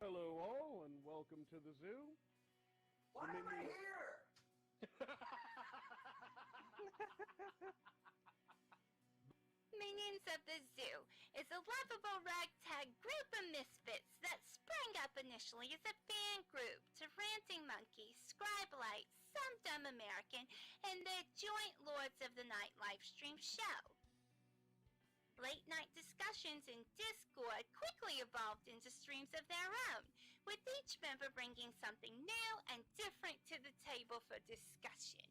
Hello all, and welcome to the zoo. Why am I here? Minions of the Zoo is a lovable ragtag group of misfits that sprang up initially as a fan group to Ranting Monkey, Scribe-Light, Some Dumb American, and their joint Lords of the Night livestream show. Late-night discussions in Discord quickly evolved into streams of their own, with each member bringing something new and different to the table for discussion.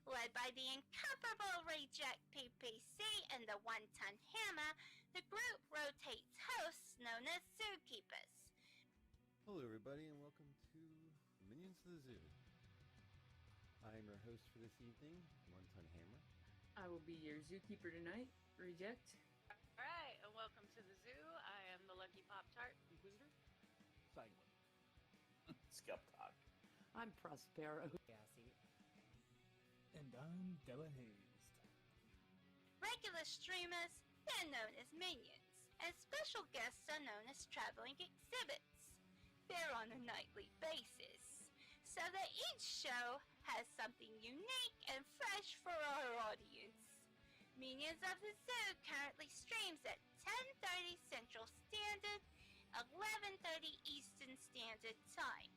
Led by the incomparable Reject PPC and the One-Ton Hammer, the group rotates hosts known as Zookeepers. Hello everybody and welcome to Minions of the Zoo. I am your host for this evening, One-Ton Hammer. I will be your Zookeeper tonight, Reject. Alright, and welcome to the zoo. I am the Lucky Pop-Tart. Inquisitor. Sanguine. Skep Tock. I'm Prospero. Cassie. And I'm Delahazed. Regular streamers, they're known as minions, and special guests are known as traveling exhibits. They're on a nightly basis, so that each show has something unique and fresh for our audience. Minions of the Zoo currently streams at 10:30 Central Standard, 11:30 Eastern Standard Time.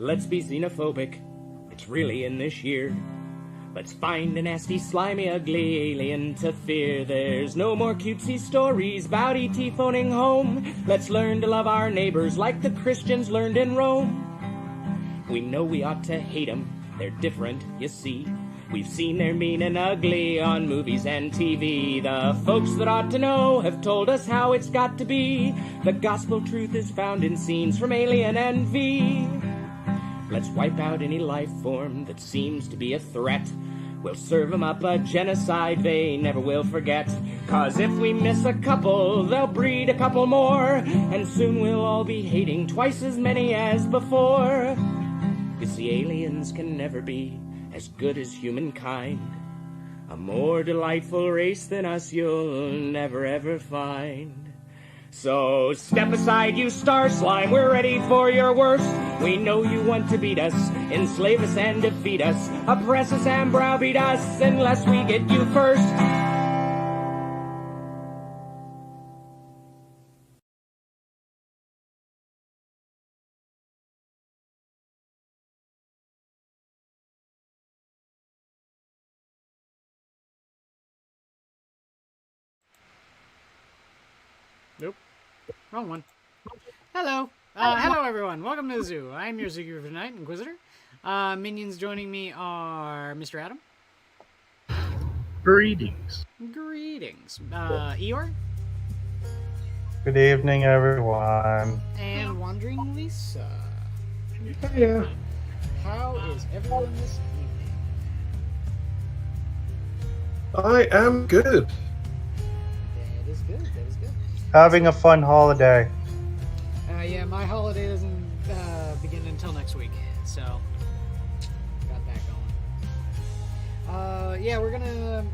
Let's be xenophobic, it's really in this year. Let's find a nasty, slimy, ugly alien to fear. There's no more cutesy stories about E.T. phoning home. Let's learn to love our neighbors like the Christians learned in Rome. We know we ought to hate them, they're different, you see. We've seen they're mean and ugly on movies and TV. The folks that ought to know have told us how it's got to be. The gospel truth is found in scenes from Alien and V. Let's wipe out any life form that seems to be a threat. We'll serve 'em up a genocide they never will forget. 'Cause if we miss a couple, they'll breed a couple more. And soon we'll all be hating twice as many as before. You see, aliens can never be as good as humankind. A more delightful race than us you'll never ever find. So step aside, you star slime, we're ready for your worst. We know you want to beat us, enslave us and defeat us, oppress us and browbeat us unless we get you first. Nope. Wrong one. Hello. Hello, everyone. Welcome to the zoo. I'm your Zookeeper for tonight, Inquisitor. Minions joining me are Mr. Adam. Greetings. Greetings. Eeyore. Good evening, everyone. And Wond'ring Lisa. Yeah. How is everyone this evening? I am good. That is good. That is good. Having a fun holiday. Yeah, my holiday doesn't begin until next week, so got that going. Yeah, we're gonna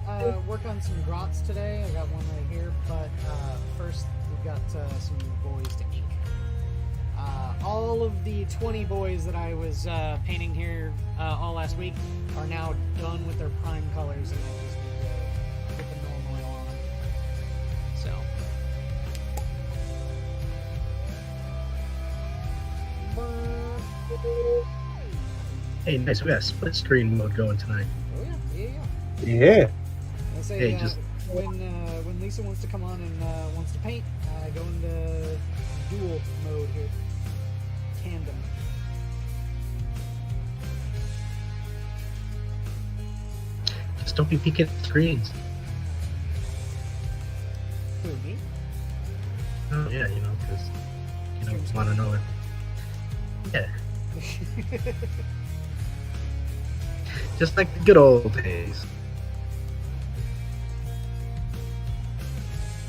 work on some Grots today. I got one right here, but first we've got some Boyz to ink. All of the 20 Boyz that I was painting here all last week are now done with their prime colors, and I just need to put the normal oil on them. So. Hey, nice. We got split screen mode going tonight. Oh yeah. Yeah. I say Hey, just when Lisa wants to come on and wants to paint, go into dual mode here. Tandem. just don't be peeking at screens. Who, me? Oh yeah, because you don't want to know it. Yeah. Just like the good old days.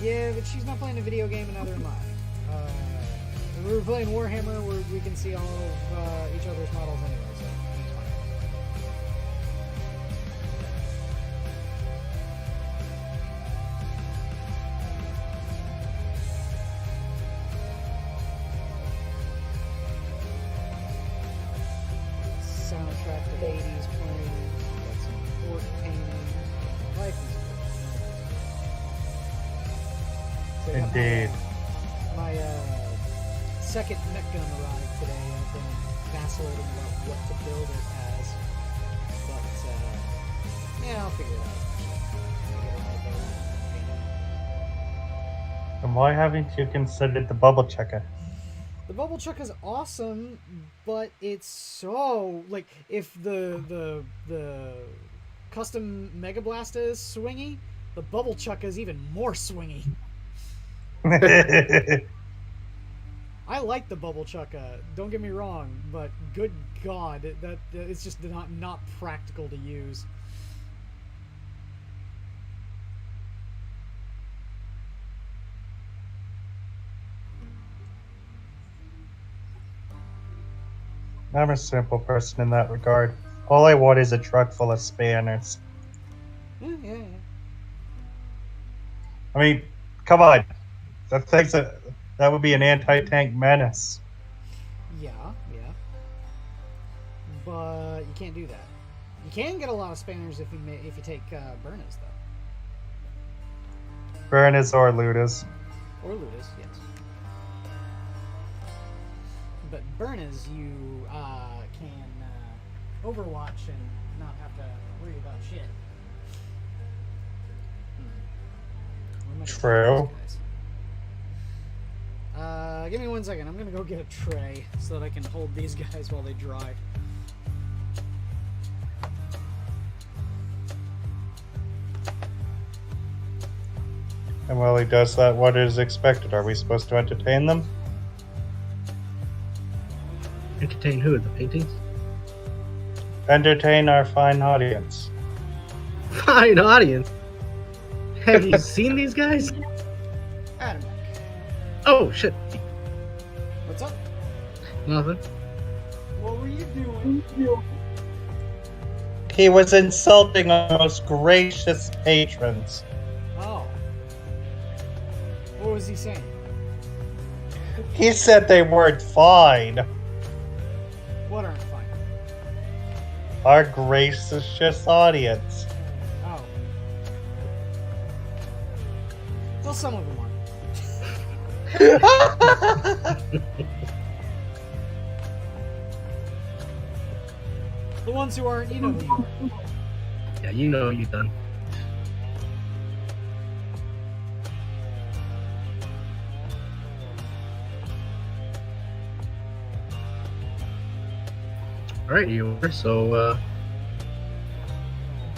Yeah, but she's not playing a video game, and neither am I. We were playing Warhammer, where we can see all of each other's models anyway, so it's fine. Soundtrack to the 80s playing, got some orc painting, life is good. So I got Indeed. My second mech gun arrived today. I've been vacillating about what to build it as, but yeah, I'll figure it out. I'll get around to painting. And why haven't you considered the bubble checker? The bubble chuck is awesome, but it's so like if the custom Mega Blasta is swingy, the bubble chuck is even more swingy. I like the bubble chucka, don't get me wrong, but good God, that it's just not practical to use. I'm a simple person in that regard. All I want is a truck full of spanners. Yeah. I mean, come on. That would be an anti-tank menace. Yeah. But you can't do that. You can get a lot of spanners if you take Burners, though. Burners or Ludas. Or Ludas, yes. But Burners, you can Overwatch and not have to worry about shit. True. Give me 1 second. I'm gonna go get a tray so that I can hold these guys while they dry. And while he does that, what is expected? Are we supposed to entertain them? Entertain who? The paintings? Entertain our fine audience. Fine audience? Have you seen these guys? Adam. Oh, shit. What's up? Nothing. What were you doing? He was insulting our most gracious patrons. Oh. What was he saying? He said they weren't fine. What aren't fine? Our gracious audience. Oh. Well, some of them are. The ones who aren't, you know who you are. Yeah, you know you done. Alright, Eeyore, so,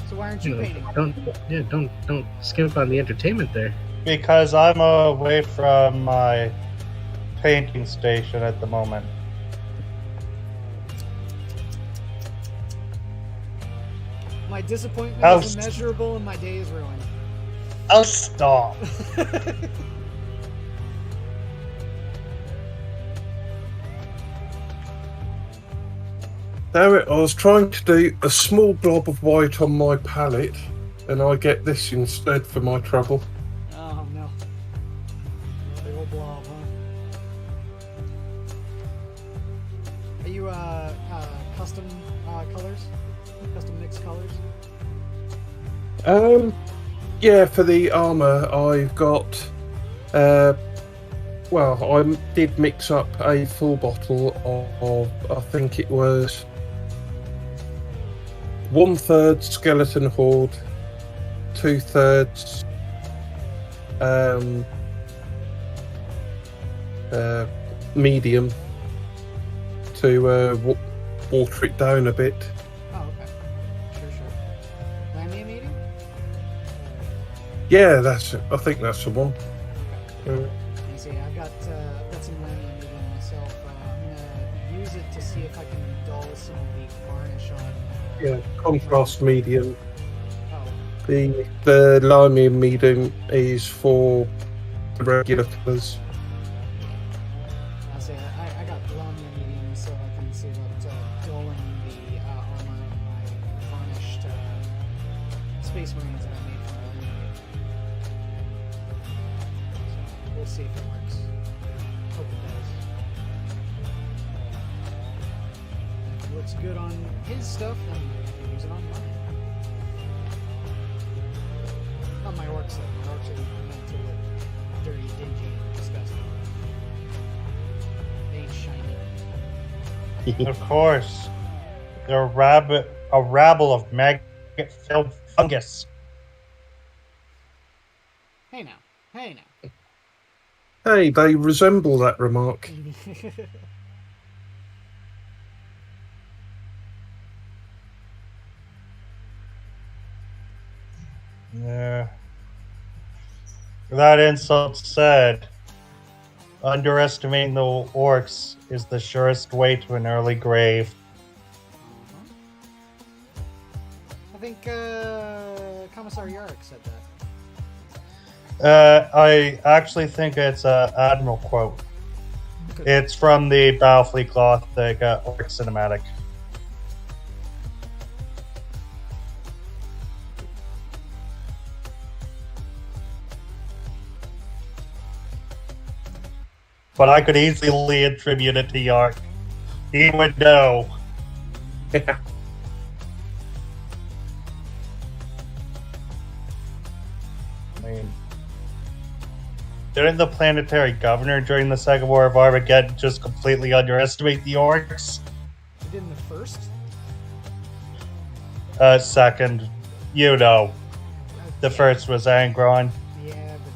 So why aren't you painting? Don't skimp on the entertainment there. Because I'm away from my painting station at the moment. My disappointment Oh, is immeasurable and my day is ruined. Oh, stop. Damn it, I was trying to do a small blob of white on my palette, and I get this instead for my trouble. Oh no. Big old blob, huh? Are you custom colors? Custom mixed colors? Yeah, for the armour I've got, well, I did mix up a full bottle of I think it was 1/3 skeleton horde, 2/3 medium to water it down a bit. Oh, okay. Sure. Lamia medium? Yeah, I think that's the one. You see, I've got some Lamia medium myself. I'm gonna use it to see if I can dull some of the varnish on. Yeah, contrast medium. Oh. The Lamia medium is for the regular colours. I'll say I got Lamia medium so I can see about dulling the armor on my varnished Space Marines that I made for Lamia. So we'll see if it works. Hope it does. If it looks good on his stuff, then I can use it on mine. Not my orcs though. My orcs are meant to look dirty, dingy, and disgusting. They ain't shiny. Of course. They're a rabble of maggot-filled fungus. Hey now. Hey, they resemble that remark. Yeah. That insult said, underestimating the orcs is the surest way to an early grave. I think Commissar Yarrick said that. I actually think it's an Admiral quote. It's from the Battlefleet Gothic Orc cinematic. But I could easily attribute it to Yark. He would know. Yeah. I mean, didn't the planetary governor during the Second War of Armageddon just completely underestimate the orcs? He did in the first? Second, you know. The first was Angron. Yeah, but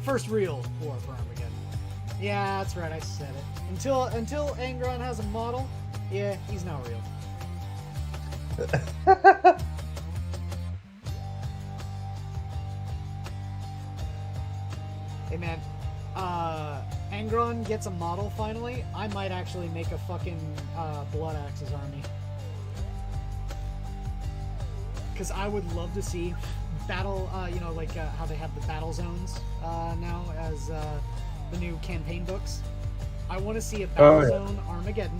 first real war for Armageddon. Yeah, that's right, I said it. Until Angron has a model, yeah, he's not real. Hey man, Angron gets a model finally, I might actually make a fucking Blood Axes army. Because I would love to see battle, like how they have the battle zones now as the new campaign books. I want to see a battle zone Armageddon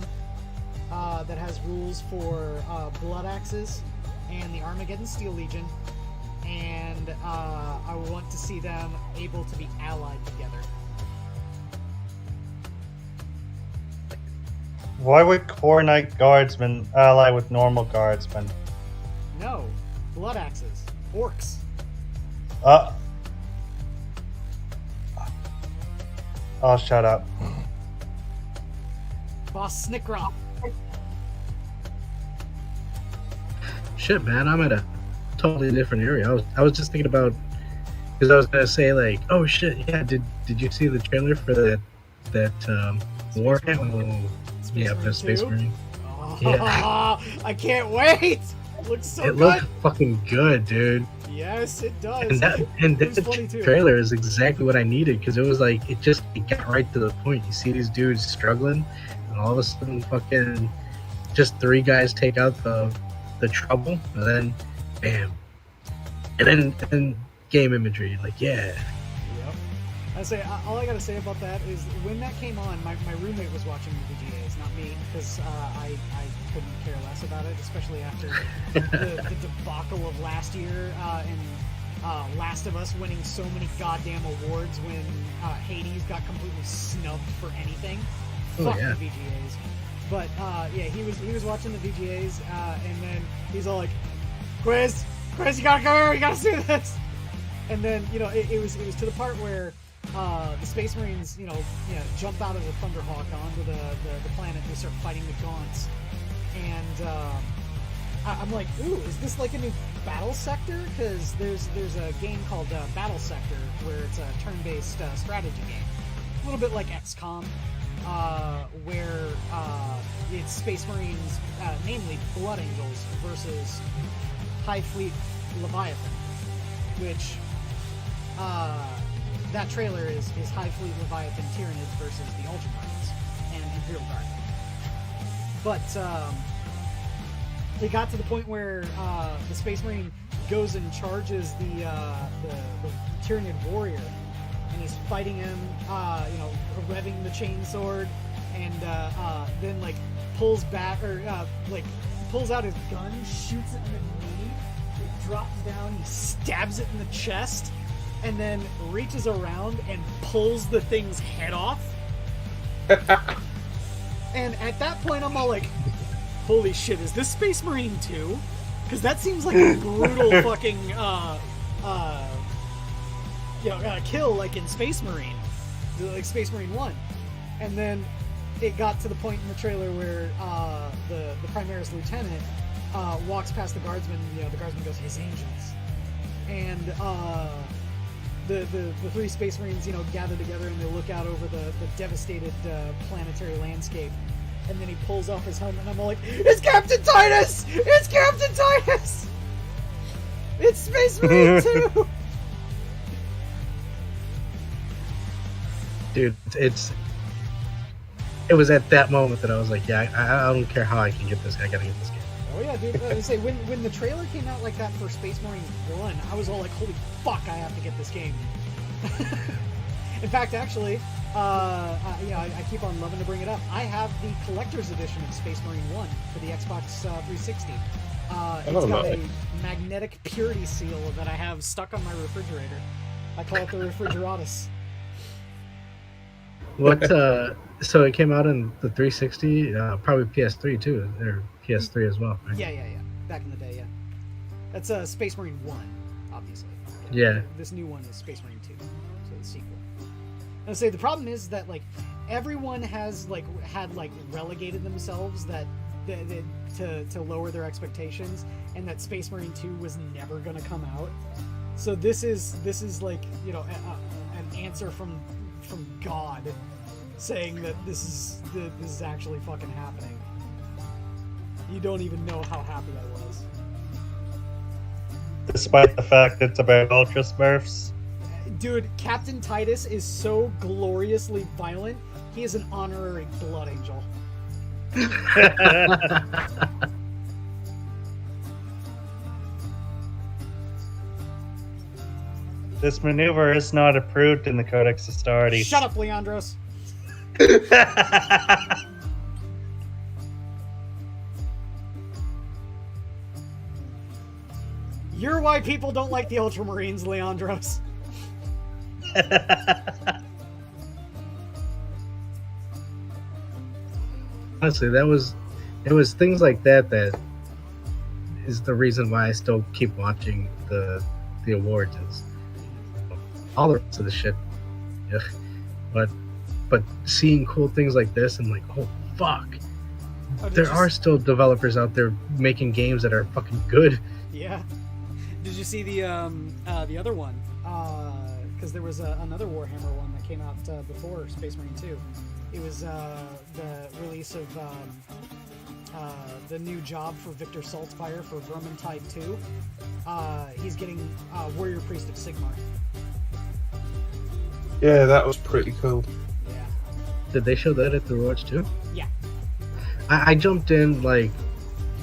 that has rules for Blood Axes and the Armageddon Steel Legion, and I want to see them able to be allied together. Why would Core Knight Guardsmen ally with normal Guardsmen? No, Blood Axes, orcs. I'll shut up. Boss Snickrock. Shit, man, I'm at a totally different area. I was just thinking about, because I was gonna say like, oh shit, yeah, did you see the trailer for that Warhammer? Space Marine the 2? Space Marine. Oh, Yeah. I can't wait! It looks so It good. looked fucking good, dude. Yes, it does. And It was that funny, too. trailer is exactly what I needed because it was like it got right to the point. You see these dudes struggling, and all of a sudden, fucking, just 3 guys take out the trouble, and then, bam, and then game imagery, like yeah. All I gotta say about that is when that came on, my roommate was watching the VGAs, not me, because I couldn't care less about it, especially after the debacle of last year and Last of Us winning so many goddamn awards when Hades got completely snubbed for anything. Fuck yeah. the VGAs. But he was watching the VGAs, and then he's all like, Quiz, you gotta come here, you gotta see this. And then it was to the part where the Space Marines jump out of the Thunderhawk onto the planet and they start fighting the Gaunts, and I'm like, ooh, is this like a new battle sector? Because there's a game called Battle Sector where it's a turn-based strategy game, a little bit like XCOM, where it's Space Marines, namely Blood Angels versus High Fleet Leviathan, which that trailer is High Fleet Leviathan Tyranids versus the Ultramarines and Imperial Guard. But it got to the point where the Space Marine goes and charges the Tyranid warrior, and he's fighting him, revving the chainsword, and then pulls back pulls out his gun, shoots it in the knee, it drops down, he stabs it in the chest, and then reaches around and pulls the thing's head off. And at that point, I'm all like, holy shit, is this Space Marine 2? Because that seems like a brutal fucking kill, like in Space Marine, like Space Marine 1. And then it got to the point in the trailer where the Primaris Lieutenant walks past the guardsman, and the guardsman goes, his angels. And the 3 Space Marines, gather together and they look out over the devastated planetary landscape. And then he pulls off his helmet, and I'm all like, it's Captain Titus! It's Captain Titus! It's Space Marine 2! Dude, it was at that moment that I was like, yeah, I don't care how I can get this. I gotta get this game. Oh yeah, dude. I say when the trailer came out like that for Space Marine 1, I was all like, holy fuck, I have to get this game. In fact, actually, I keep on loving to bring it up. I have the collector's edition of Space Marine 1 for the Xbox 360. It's got a magnetic purity seal that I have stuck on my refrigerator. I call it the Refrigeratus. What? So it came out in the 360, probably PS3 too, or PS3 as well, right? Yeah. Back in the day, yeah. That's Space Marine 1, obviously. Yeah. This new one is Space Marine 2, so the sequel. And I say the problem is that everyone has had relegated themselves that to lower their expectations, and that Space Marine 2 was never gonna come out. So this is an answer from God saying that this is actually fucking happening. You don't even know how happy I was. Despite the fact it's about Ultra Smurfs. Dude, Captain Titus is so gloriously violent, he is an honorary Blood Angel. This maneuver is not approved in the Codex Astartes. Shut up, Leandros. You're why people don't like the Ultramarines, Leandros. Honestly, it was things like that is the reason why I still keep watching the awards. Is all the rest of the shit. Yeah. But seeing cool things like this, and oh fuck, there are still developers out there making games that are fucking good. Yeah. Did you see the other one? because there was another Warhammer one that came out before Space Marine 2. It was the release of the new job for Victor Saltfire for Vermintide 2. He's getting Warrior Priest of Sigmar. Yeah, that was pretty cool. Yeah. Did they show that at the Overwatch too? Yeah. I jumped in like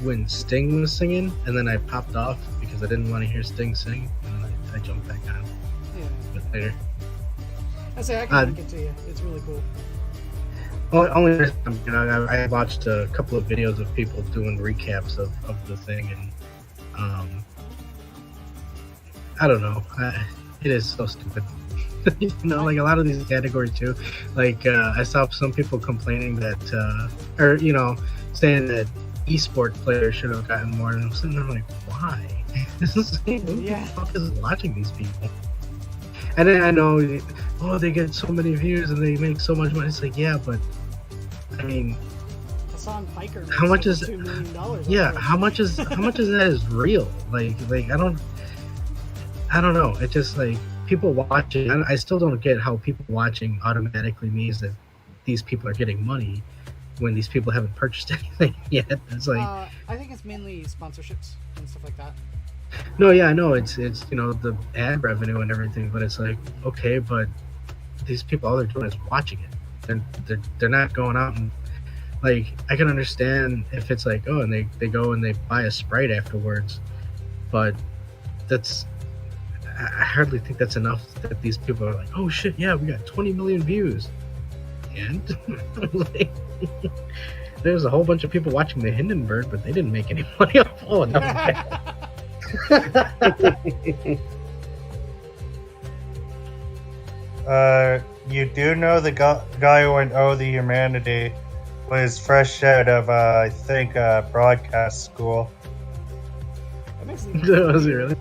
when Sting was singing, and then I popped off because I didn't want to hear Sting sing, and I jumped back on. Yeah. But later. I say I can link it to you. It's really cool. Only, you know, I watched a couple of videos of people doing recaps of the thing, and I don't know. It is so stupid. You know, like a lot of these categories too. Like I saw some people complaining that, or you know, saying that esport players should have gotten more. And I'm sitting there like, why? Who the fuck is watching these people? And then I know, oh, they get so many views and they make so much money. It's like, yeah, but I mean, Hassan Piker how much is $2 million? Yeah, how much is that is real? Like I don't know. It just like people watching. I still don't get how people watching automatically means that these people are getting money when these people haven't purchased anything yet. It's like I think it's mainly sponsorships and stuff like that. No, yeah, I know it's you know the ad revenue and everything, but it's like okay, but these people all they're doing is watching it. They're not going out and like I can understand if it's like oh and they go and they buy a Sprite afterwards, but that's I hardly think that's enough that these people are like oh shit yeah we got 20 million views and like, there's a whole bunch of people watching the Hindenburg but they didn't make any money off You do know the guy who went Oh the Humanity was fresh out of I think broadcast school. Was he really?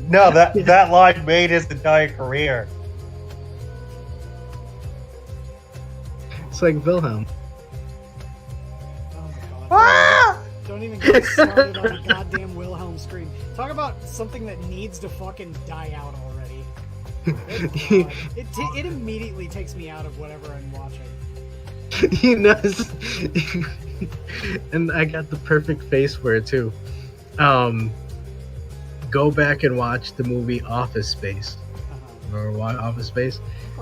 No, that line made his entire career. It's like Wilhelm. Oh my god. Don't even get started on the goddamn Wilhelm scream. Talk about something that needs to fucking die out already. It immediately takes me out of whatever I'm watching. You know, and I got the perfect face for it too. Go back and watch the movie Office Space. Or Office Space.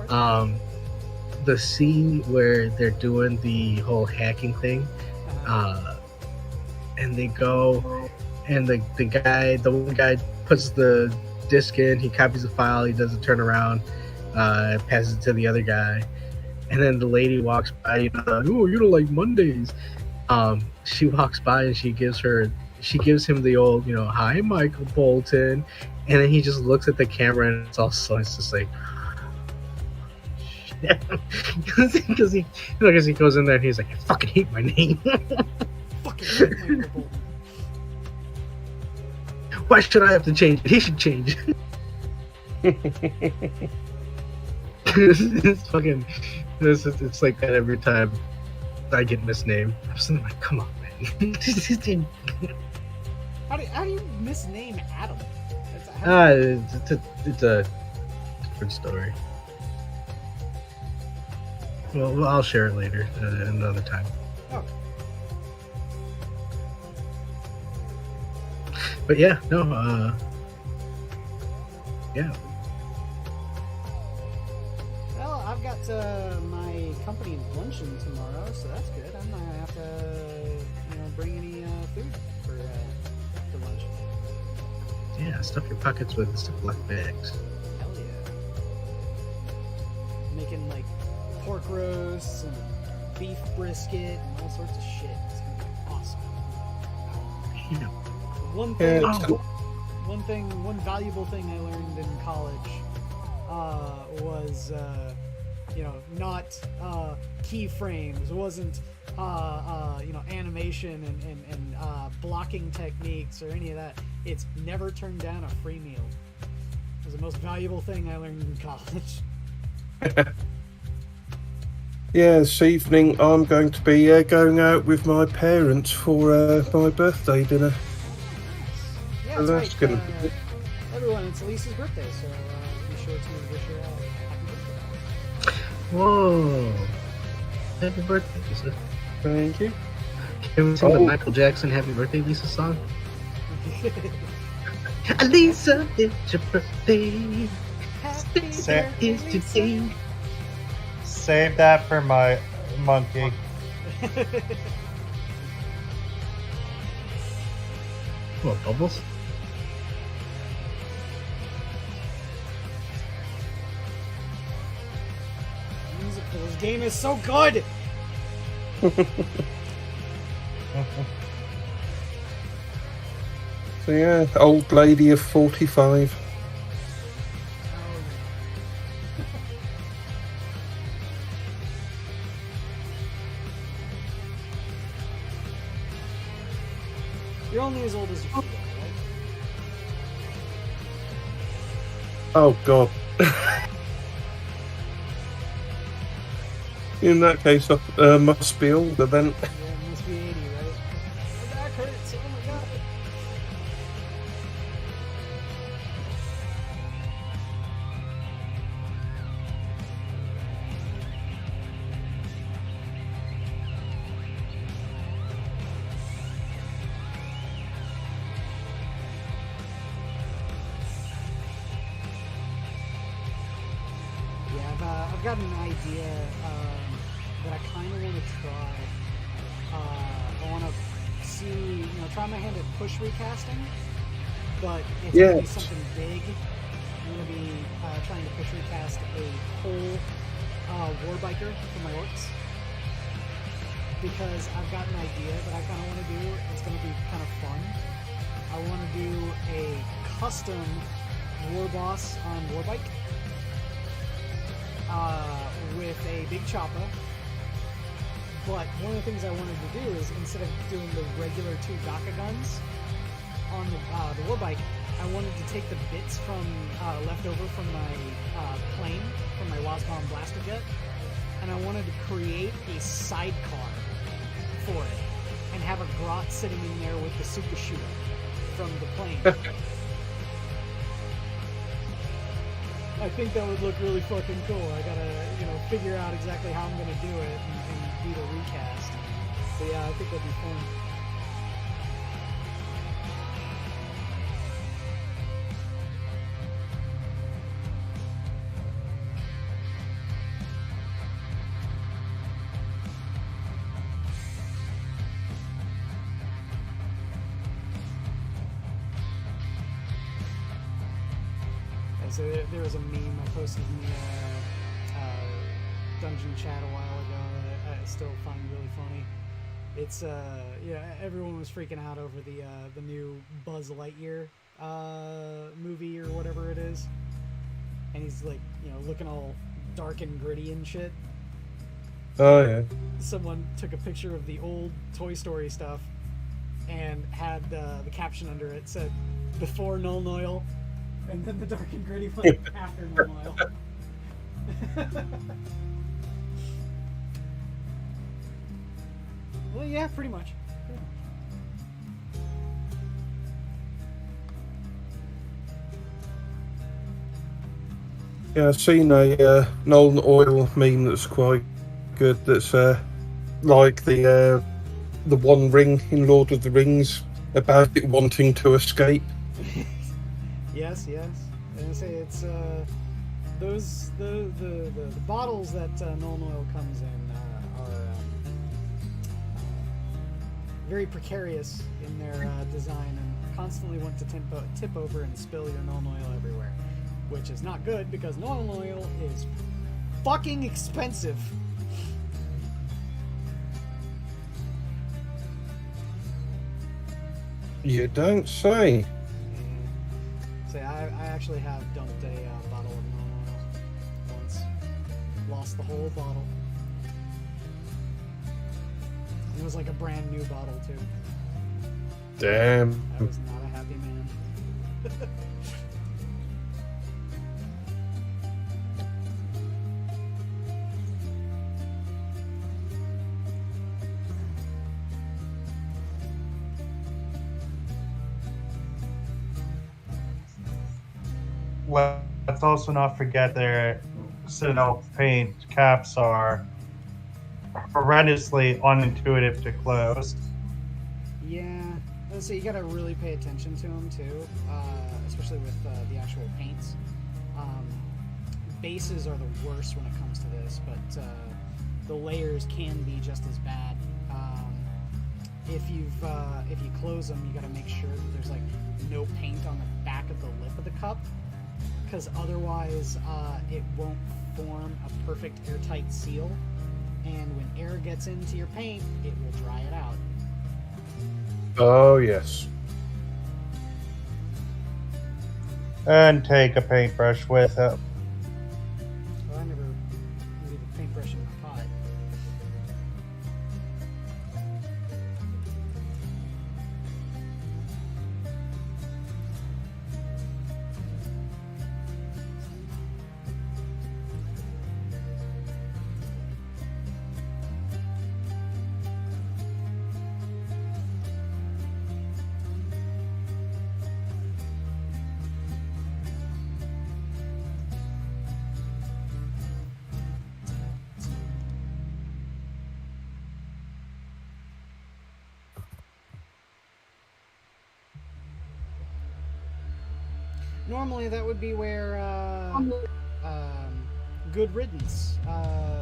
The scene where they're doing the whole hacking thing, and they go, and the one guy puts the disc in, he copies the file, he does a turnaround, passes it to the other guy, and then the lady walks by, you know, oh, you don't like Mondays. She walks by and she gives him the old, you know, hi Michael Bolton, and then he just looks at the camera and it's just like because he goes in there and he's like I fucking hate my name. Fucking hate Michael Bolton. Why should I have to change it? He should change it. It's like that every time I get misnamed. I'm just like, come on, man. How do you misname Adam? It's a different story. Well, I'll share it later, another time. Oh. But yeah, no, yeah. Well, I've got my company luncheon tomorrow, so that's good. I'm not gonna have to, bring any food for lunch. Yeah, stuff your pockets with Ziploc bags. Hell yeah! Making like pork roasts and beef brisket and all sorts of shit. It's gonna be awesome. Yeah. One valuable thing I learned in college was, not keyframes. It wasn't, animation and blocking techniques or any of that. It's never turn down a free meal. It was the most valuable thing I learned in college. Yeah, this evening I'm going to be going out with my parents for my birthday dinner. Yeah, that's right. Everyone, it's Elise's birthday, so be sure to wish her a happy birthday. Whoa! Happy birthday, Lisa. Thank you. Can we sing the Michael Jackson Happy Birthday, Lisa song? Lisa, it's your birthday. Happy Sa- Is today. Save that for my monkey. What, Bubbles? Music for this game is so good! So yeah, old lady of 45. You're only as old as you feel, right? Oh god. In that case, I must be older then. Yeah, it must be 80, right? My back hurts, oh my god. Yeah, I've got an idea that I kind of want to try. I want to see, try my hand at push recasting, but it's going to be something big. I'm going to be trying to push recast a whole warbiker for my orcs, because I've got an idea that I kind of want to do. It's going to be kind of fun. I want to do a custom war boss on warbike. With a big chopper, but one of the things I wanted to do is, instead of doing the regular 2 Gaka guns on the warbike, I wanted to take the bits from left over from my plane, from my Wasbomb blaster jet, and I wanted to create a sidecar for it, and have a Grot sitting in there with the super shooter from the plane. I think that would look really fucking cool. I gotta, figure out exactly how I'm gonna do it and do the recast. But yeah, I think that'd be fun. So there was a meme I posted in the dungeon chat a while ago that I still find really funny. It's everyone was freaking out over the new Buzz Lightyear movie or whatever it is, and he's like looking all dark and gritty and shit. Oh yeah. Someone took a picture of the old Toy Story stuff and had the caption under it said "Before Null Noil." And then the dark and gritty one after Null Noil. Well, yeah, pretty much. Yeah, I've seen a Null Oil meme that's quite good. That's like the Wond'ring in Lord of the Rings, about it wanting to escape. Yes. And I say it's the bottles that Null Noil comes in are very precarious in their design, and constantly want to tip over and spill your Null Noil everywhere, which is not good because Null Noil is fucking expensive. You don't say. Say, I actually have dumped a bottle of Null Noil once. Lost the whole bottle. It was like a brand new bottle too. Damn. I was not a happy man. Well, let's also not forget their Citadel paint caps are horrendously unintuitive to close. Yeah, so you gotta really pay attention to them too, especially with the actual paints. Bases are the worst when it comes to this, but the layers can be just as bad. If you close them, you gotta make sure that there's like no paint on the back of the lip of the cup, because otherwise it won't form a perfect airtight seal, and when air gets into your paint, it will dry it out. Oh, yes. And take a paintbrush with it. Well, I never leave a paintbrush in my pot. Normally that would be where Good Riddance,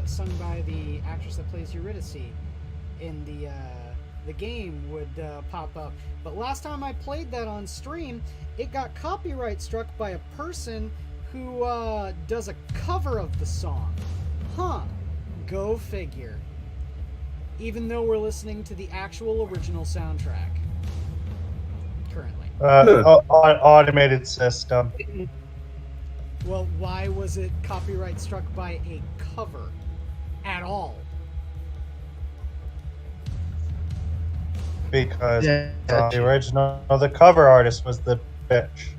sung by the actress that plays Eurydice in the game, would pop up. But last time I played that on stream, it got copyright struck by a person who does a cover of the song. Huh. Go figure. Even though we're listening to the actual original soundtrack currently. Automated system. Well, why was it copyright struck by a cover at all? Because the original, the cover artist was the bitch.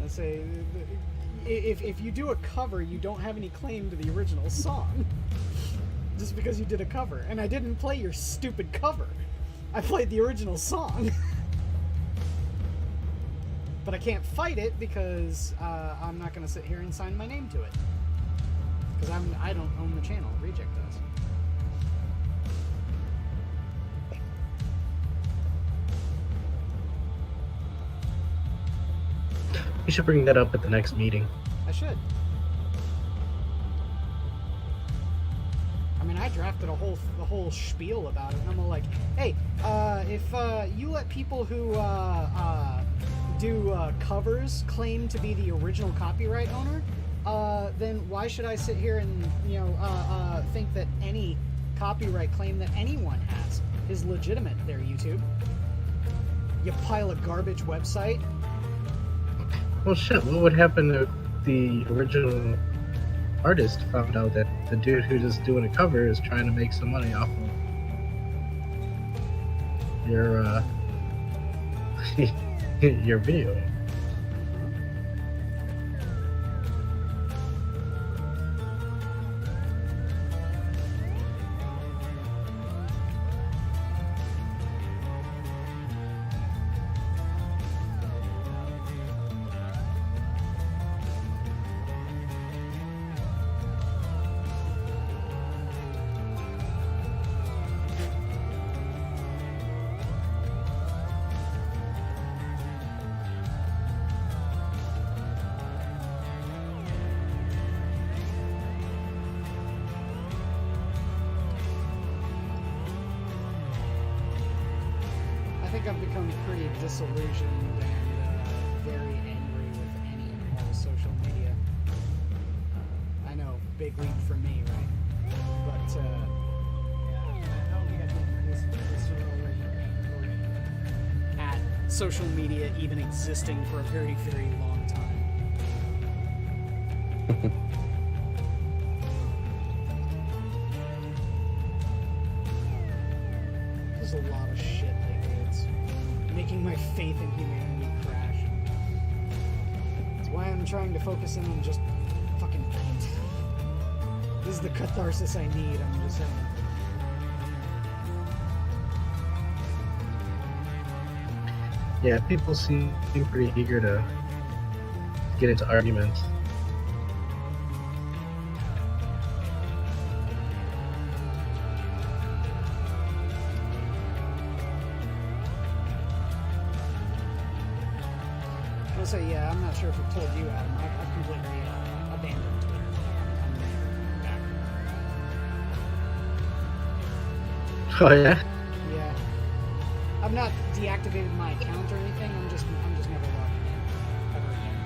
Let's say, if you do a cover, you don't have any claim to the original song. Just because you did a cover. And I didn't play your stupid cover. I played the original song. But I can't fight it because I'm not going to sit here and sign my name to it. Because I don't own the channel. Reject does. We should bring that up at the next meeting. I should. I mean, I drafted the whole spiel about it, and I'm all like, hey, if you let people who do covers claim to be the original copyright owner, then why should I sit here and think that any copyright claim that anyone has is legitimate there, YouTube? You pile of garbage website. Well, shit, what would happen if the original artist found out that the dude who's just doing a cover is trying to make some money off of your video? I've become pretty disillusioned and very angry with any and all social media. I know, big leap for me, right? But, I don't think I've been this already at social media even existing for a very, very long time. There's a lot of shit lately. It's making my faith in humanity crash. That's why I'm trying to focus in on just fucking paint. This is the catharsis I need, I'm just saying. Yeah, people seem pretty eager to get into arguments. I'll say, yeah, I'm not sure if I told you, Adam. I've completely abandoned Twitter. I'm back. Oh yeah. Yeah. I've not deactivated my account or anything. I'm just never logging in ever again.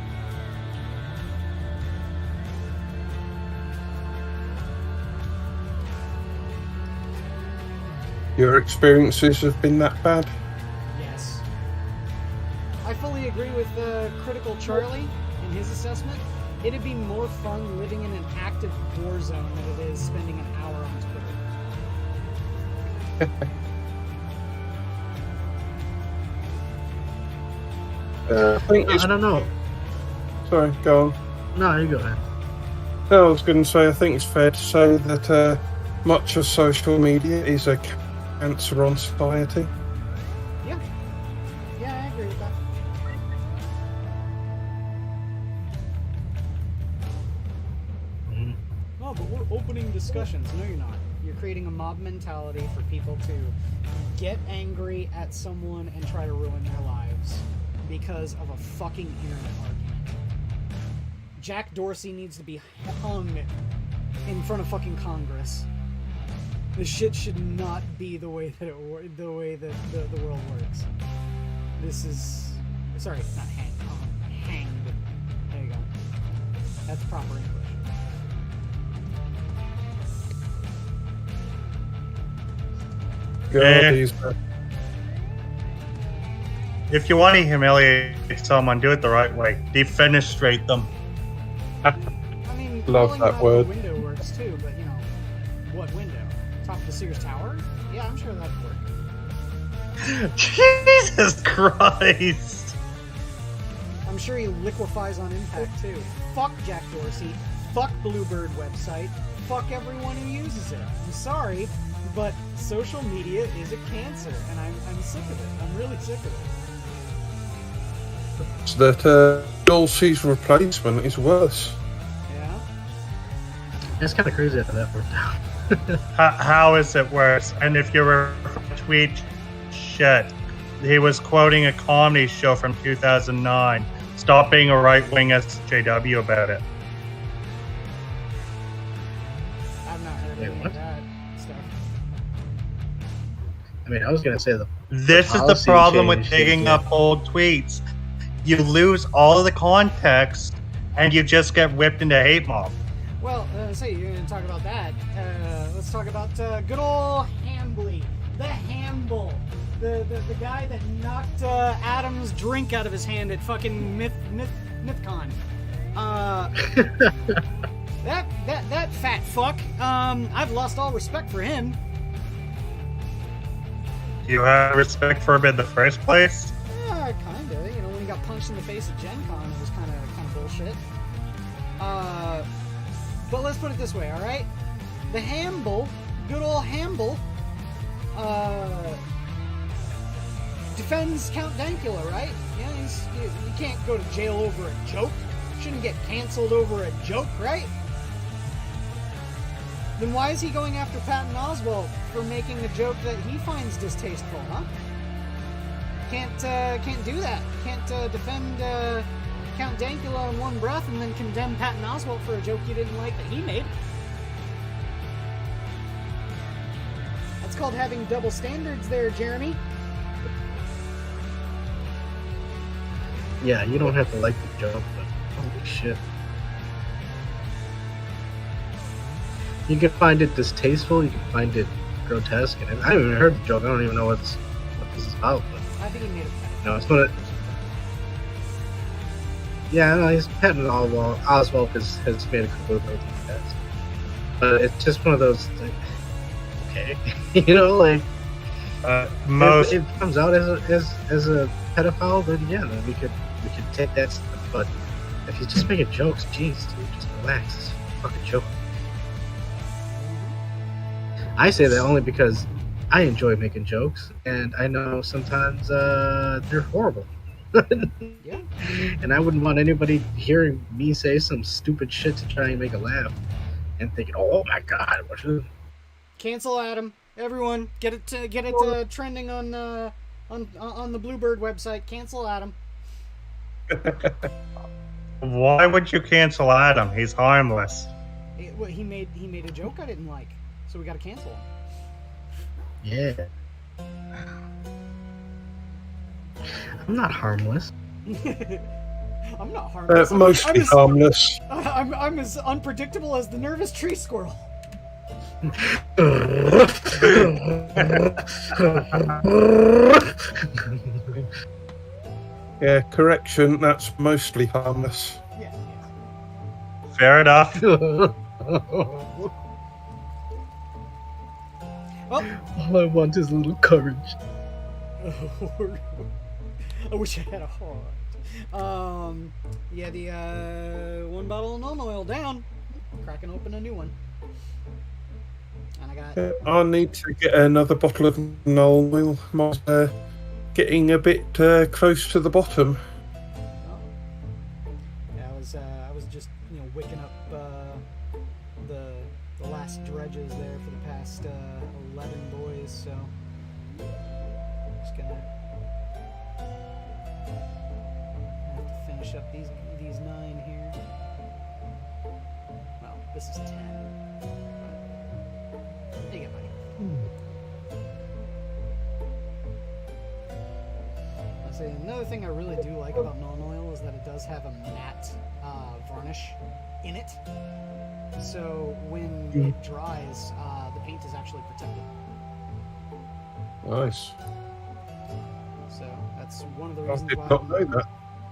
Your experiences have been that bad? Yes. I fully agree with Critical Charlie in his assessment. It'd be more fun living in an active war zone than it is spending an hour on Twitter. I don't know. Sorry, go on. No, you go ahead. No, I was going to say, I think it's fair to say that much of social media is a cancer on society. Yeah. Yeah, I agree with that. Oh, but we're opening discussions. No, you're not. You're creating a mob mentality for people to get angry at someone and try to ruin their lives because of a fucking internet argument. Jack Dorsey needs to be hung in front of fucking Congress. This shit should not be the way that the way that the world works. This is sorry, not hanged. There you go. That's proper English. If you want to humiliate someone, do it the right way. Defenestrate them. I mean, love that word. Window works too, but you know, what window? Top of the Sears Tower? Yeah, I'm sure that'd work. Jesus Christ! I'm sure he liquefies on impact too. Fuck Jack Dorsey. Fuck Bluebird website. Fuck everyone who uses it. I'm sorry, but social media is a cancer, and I'm sick of it. I'm really sick of it. That Dorsey's replacement is worse. Yeah. That's kind of crazy how that worked out. How is it worse? And if you were tweet shit, he was quoting a comedy show from 2009. Stop being a right-wing SJW about it. I've not heard any of that stuff. I mean, I was gonna say This is the problem with digging up old tweets. You lose all of the context, and you just get whipped into hate mob. Well, say you're going to talk about that. Let's talk about good old Hambly, the Hamble, the guy that knocked Adam's drink out of his hand at fucking MythCon. That fat fuck. I've lost all respect for him. Do you have respect for him in the first place? Kinda. You know, when he got punched in the face at Gen Con, it was kind of bullshit. But let's put it this way, all right? The Hamble, good old Hamble, defends Count Dankula, right? Yeah, you can't go to jail over a joke. Shouldn't get canceled over a joke, right? Then why is he going after Patton Oswalt for making a joke that he finds distasteful, huh? Can't do that. Can't defend Count Dankula in one breath and then condemn Patton Oswalt for a joke you didn't like that he made. That's called having double standards there, Jeremy. Yeah, you don't have to like the joke, but holy shit. You can find it distasteful, you can find it grotesque, and I haven't even heard the joke. I don't even know what this is about. But I think he made it. no, it's not. Yeah, no, he's Patton Oswalt has made a couple of those in the past, but it's just one of those. Like, okay, you know, like most if it comes out as a pedophile, then yeah, then we could take that stuff. But if he's just making jokes, jeez, dude, just relax. It's a fucking joke. I say that only because I enjoy making jokes, and I know sometimes they're horrible. Yeah. And I wouldn't want anybody hearing me say some stupid shit to try and make a laugh and thinking, "Oh my God, what is?" Cancel Adam. Everyone, get it trending on the Bluebird website. Cancel Adam. Why would you cancel Adam? He's harmless. He made a joke I didn't like, so we got to cancel him. Yeah. I'm not harmless. I'm not harmless. Mostly harmless. I'm as unpredictable as the nervous tree squirrel. Yeah, correction, that's mostly harmless. Yeah. Fair enough. Well, all I want is a little courage. I wish I had a heart. Yeah, the one bottle of non oil down. Cracking open a new one. And I got. I need to get another bottle of Null oil. MotZ getting a bit close to the bottom. Yeah, I was just wicking up the last dredges there for the past 11 boys. So just gonna have to finish up these 9 here. Well, this is 10. But you get money. Another thing I really do like about non-oil is that it does have a matte varnish in it. So when it dries, the paint is actually protected. Nice. So that's one of the I reasons did why not know that.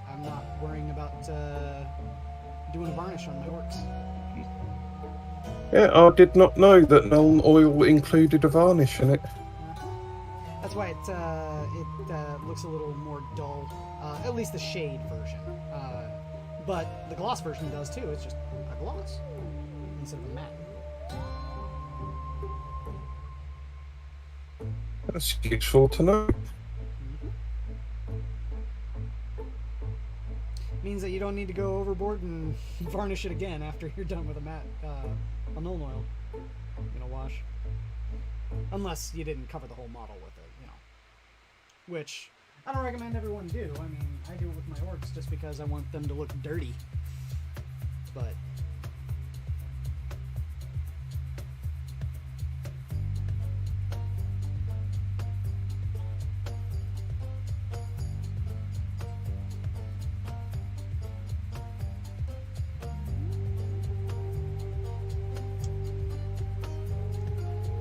I'm not worrying about doing a varnish on my orcs. Yeah, I did not know that Null oil included a varnish in it. That's why it looks a little more dull, at least the shade version. But the gloss version does too. It's just a gloss instead of a matte. That's useful to know. Means that you don't need to go overboard and varnish it again after you're done with a matte, a null oil. Wash. Unless you didn't cover the whole model with it, Which I don't recommend everyone do. I mean, I do it with my orcs just because I want them to look dirty. But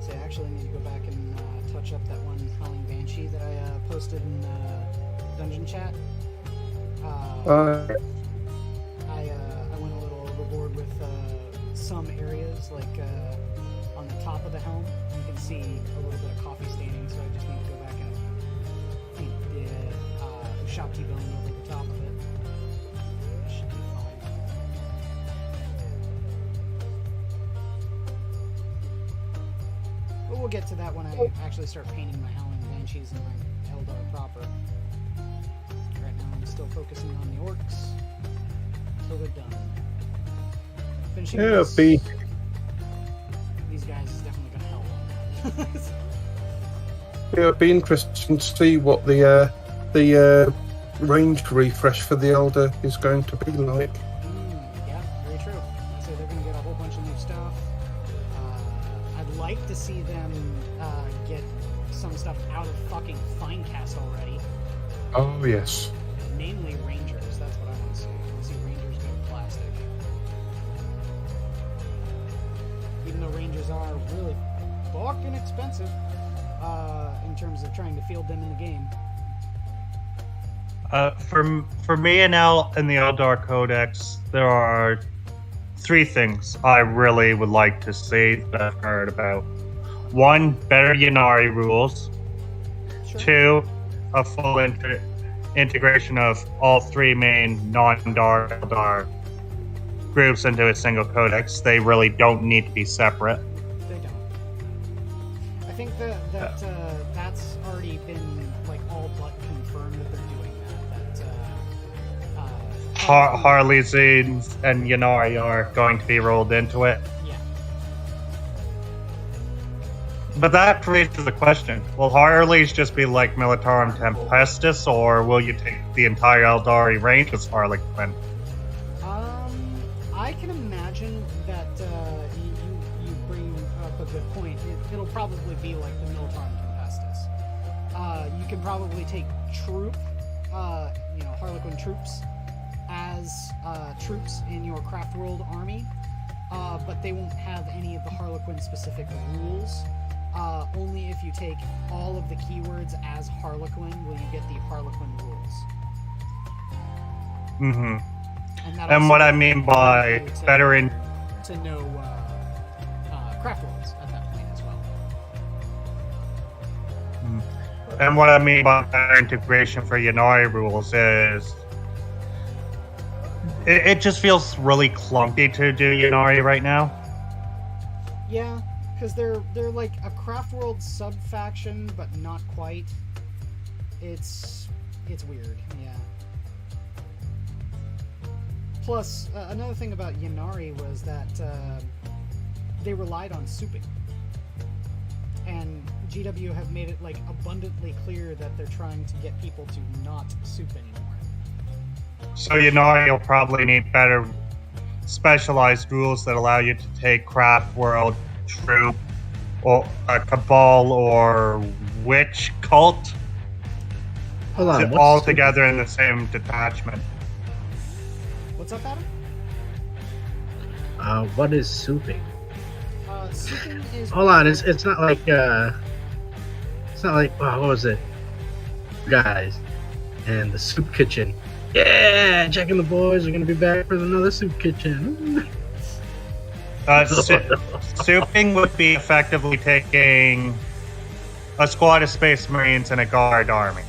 I actually need to go back and touch up that one Howling Banshee that I posted in Dungeon Chat. I went a little overboard with some areas, like on the top of the helm. You can see a little bit of coffee staining, so I just need to go back and paint the Ushabti bone over the top of it. That should be fine. But we'll get to that when I actually start painting my Howling Banshees and my Eldar proper. Right now I'm still focusing on the orcs until they're done. Finishing these guys is definitely going to help. It'll be interesting to see what the range refresh for the Elder is going to be like. Yeah, very true. So they're going to get a whole bunch of new stuff. I'd like to see them get some stuff out of fucking Finecast already. Oh, yes. Mainly Rangers, that's what I want to see. I want to see Rangers go plastic. Even though Rangers are really fucking expensive in terms of trying to field them in the game. For me and in the Eldar Codex, there are 3 things I really would like to see that I've heard about. 1, better Ynnari rules. Sure. 2, a full integration of all 3 main non-Dar Eldar groups into a single codex. They really don't need to be separate. They don't. I think that that's already been like all but confirmed that they're doing that. Harley's and Yanari are going to be rolled into it. Yeah. But that raises the question: will Harley's just be like Militarum Tempestus, or will you take the entire Eldari range as Harley Quinn? I can imagine that you bring up a good point. It'll probably be like the Militarum Tempestus. You can probably take Harlequin troops as troops in your Craft World army, but they won't have any of the Harlequin specific rules. Only if you take all of the keywords as Harlequin will you get the Harlequin rules. Mm-hmm. And what I mean by better in... to know Craft Worlds at that point as well. And what I mean by better integration for Yanari rules is... It just feels really clunky to do Yanari right now. Yeah, because they're like a Craft World sub-faction, but not quite. It's weird, yeah. Plus, another thing about Yanari was that they relied on souping. And GW have made it like abundantly clear that they're trying to get people to not soup anymore. So Yanari will probably need better specialized rules that allow you to take Craft World, Troop, or a Cabal, or Witch Cult all together in the same detachment. What's up, Adam? What is souping? Souping is... Hold on, it's not like what was it? Guys, and the soup kitchen. Yeah, Jack and the boys are gonna be back for another soup kitchen. Souping would be effectively taking a squad of Space Marines and a guard army.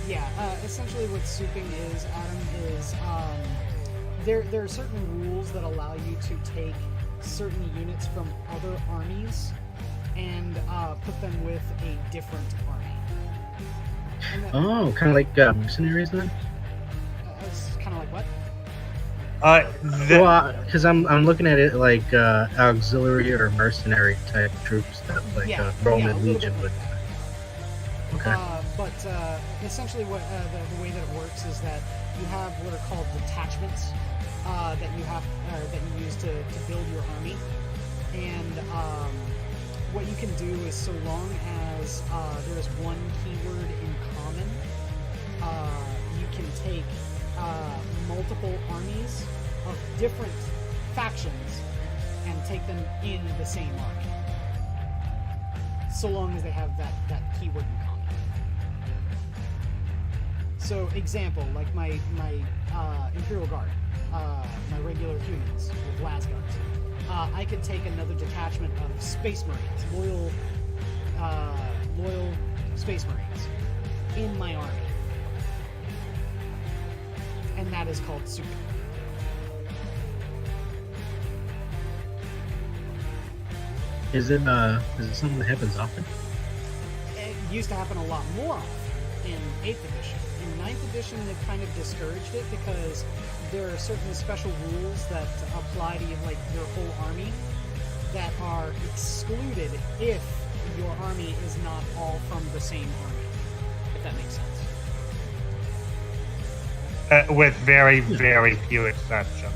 Yeah, essentially what souping is, Adam, is there are certain rules that allow you to take certain units from other armies and put them with a different army. Kind of like mercenaries then? It's kind of like what? Because I'm looking at it like auxiliary or mercenary type troops that like Roman Legion would. Okay. But essentially, what the way that it works is that you have what are called detachments that you use to build your army, and what you can do is, so long as there is one keyword in common, you can take multiple armies of different factions and take them in the same army, so long as they have that keyword in common. So, example, like my Imperial Guard, my regular humans with Lasguards, I could take another detachment of Space Marines, loyal Space Marines, in my army. And that is called souping. Is it something that happens often? It used to happen a lot more often in 8th edition. In 9th edition, they've kind of discouraged it because there are certain special rules that apply to like your whole army that are excluded if your army is not all from the same army, if that makes sense. With very, very few exceptions.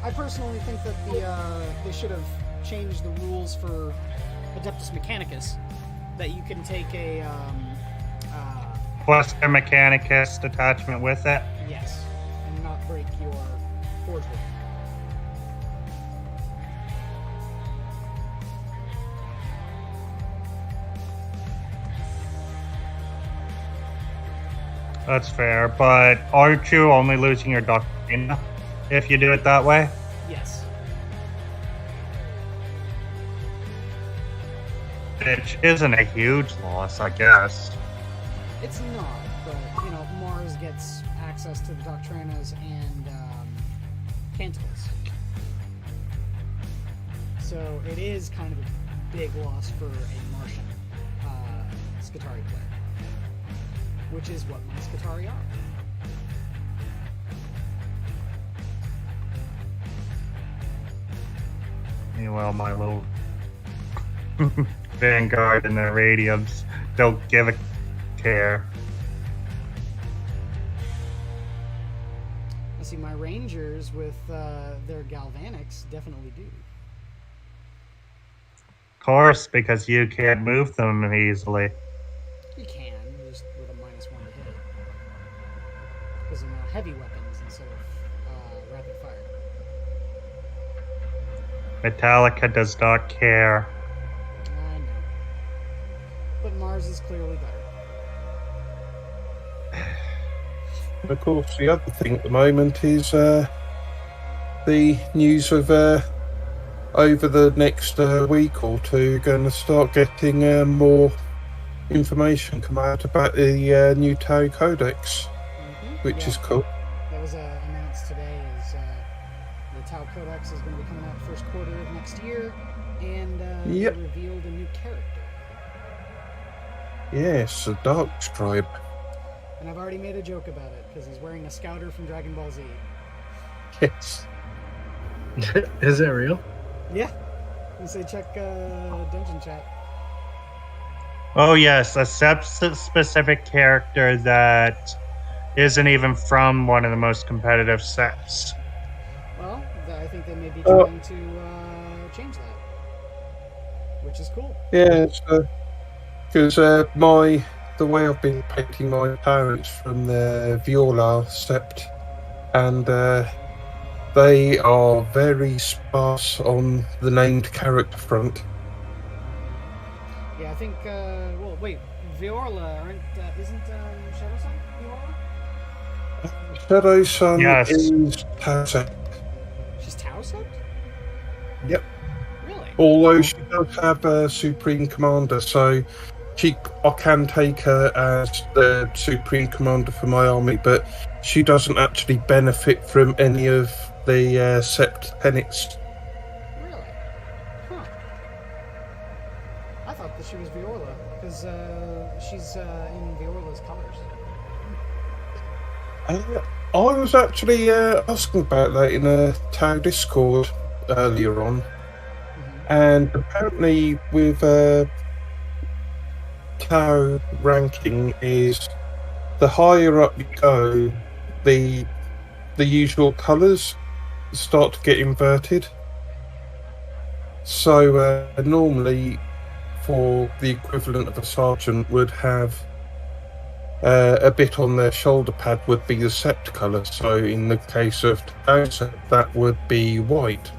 I personally think that they should have changed the rules for Adeptus Mechanicus, that you can take a Cluster Mechanicus detachment with it? Yes, and not break your Forge World. That's fair, but aren't you only losing your Doctrina if you do it that way? Yes. Which isn't a huge loss, I guess. It's not, but, Mars gets access to the Doctrinas and Canticles. So it is kind of a big loss for a Martian Skitarii player, which is what my Skitarii are. Meanwhile, my little Vanguard and the Radiums don't give a care. I see my Rangers with their Galvanics definitely do. Of course, because you can't move them easily. You can, just with a -1 to hit. Because they're now heavy weapons instead of rapid fire. Metallica does not care. I know. But Mars is clearly better. Of course, the other thing at the moment is the news of over the next week or two going to start getting more information come out about the new TOW Codex, which is cool. That was announced today. Is the TOW Codex is going to be coming out first quarter of next year, and they revealed a new character. Yes, a Dark Stripe. And I've already made a joke about it because he's wearing a Scouter from Dragon Ball Z. Yes. Is that real? Yeah. You say check Dungeon Chat. Oh yes, a specific character that isn't even from one of the most competitive sets. Well, I think they may be trying to change that, which is cool. Yeah, because the way I've been painting my parents from the Viola sept, and they are very sparse on the named character front. Yeah, I think. Well, wait, Viola isn't Shadow Sun Viola? Shadow Sun Yes. is TOW sept. She's TOW sept? Yep. Really? Although she does have a Supreme Commander, so I can take her as the Supreme Commander for my army, but she doesn't actually benefit from any of the sept tenets. Really? Huh. I thought that she was Viola, because she's in Viola's colors. I was actually asking about that in a TOW Discord earlier on, and apparently with TOW ranking is the higher up you go, the usual colours start to get inverted. So normally, for the equivalent of a sergeant would have a bit on their shoulder pad would be the sept colour. So in the case of TOW sept, that would be white.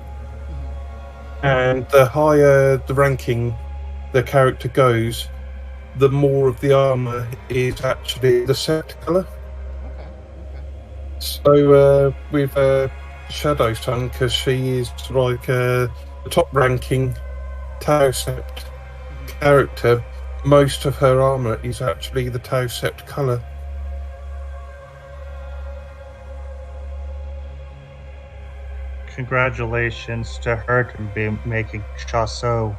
And the higher the ranking the character goes, the more of the armour is actually the sept colour. So with Shadow Sun, because she is like the top ranking TOW sept character, most of her armour is actually the TOW sept colour. Congratulations to her to be making Chasseur.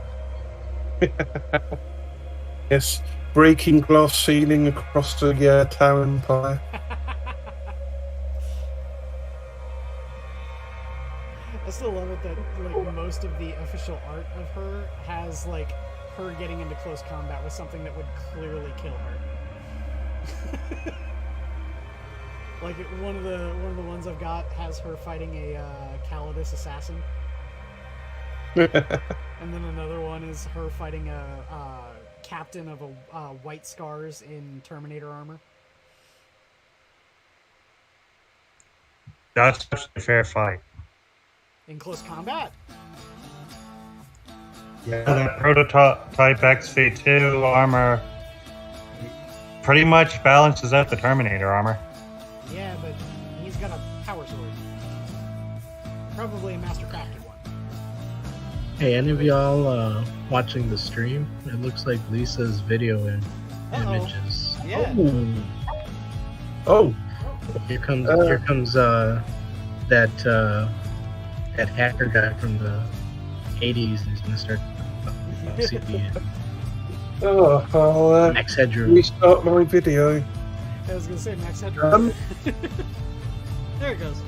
Yes, breaking glass ceiling across the TOW Empire. I still love it that like most of the official art of her has like her getting into close combat with something that would clearly kill her. Like one of the ones I've got has her fighting a Calidus assassin, and then another one is her fighting a captain of a White Scars in Terminator armor. That's a fair fight. In close combat. Yeah, that prototype XV2 armor pretty much balances out the Terminator armor. Yeah, but he's got a power sword. Probably a master crafted one. Hey, any of y'all watching the stream? It looks like Lisa's video images. Yeah. Oh. Here comes that hacker guy from the Hades is going to start CP. Oh, I'll Max Headroom. restart my video. I was going to say Max Headroom. There it goes.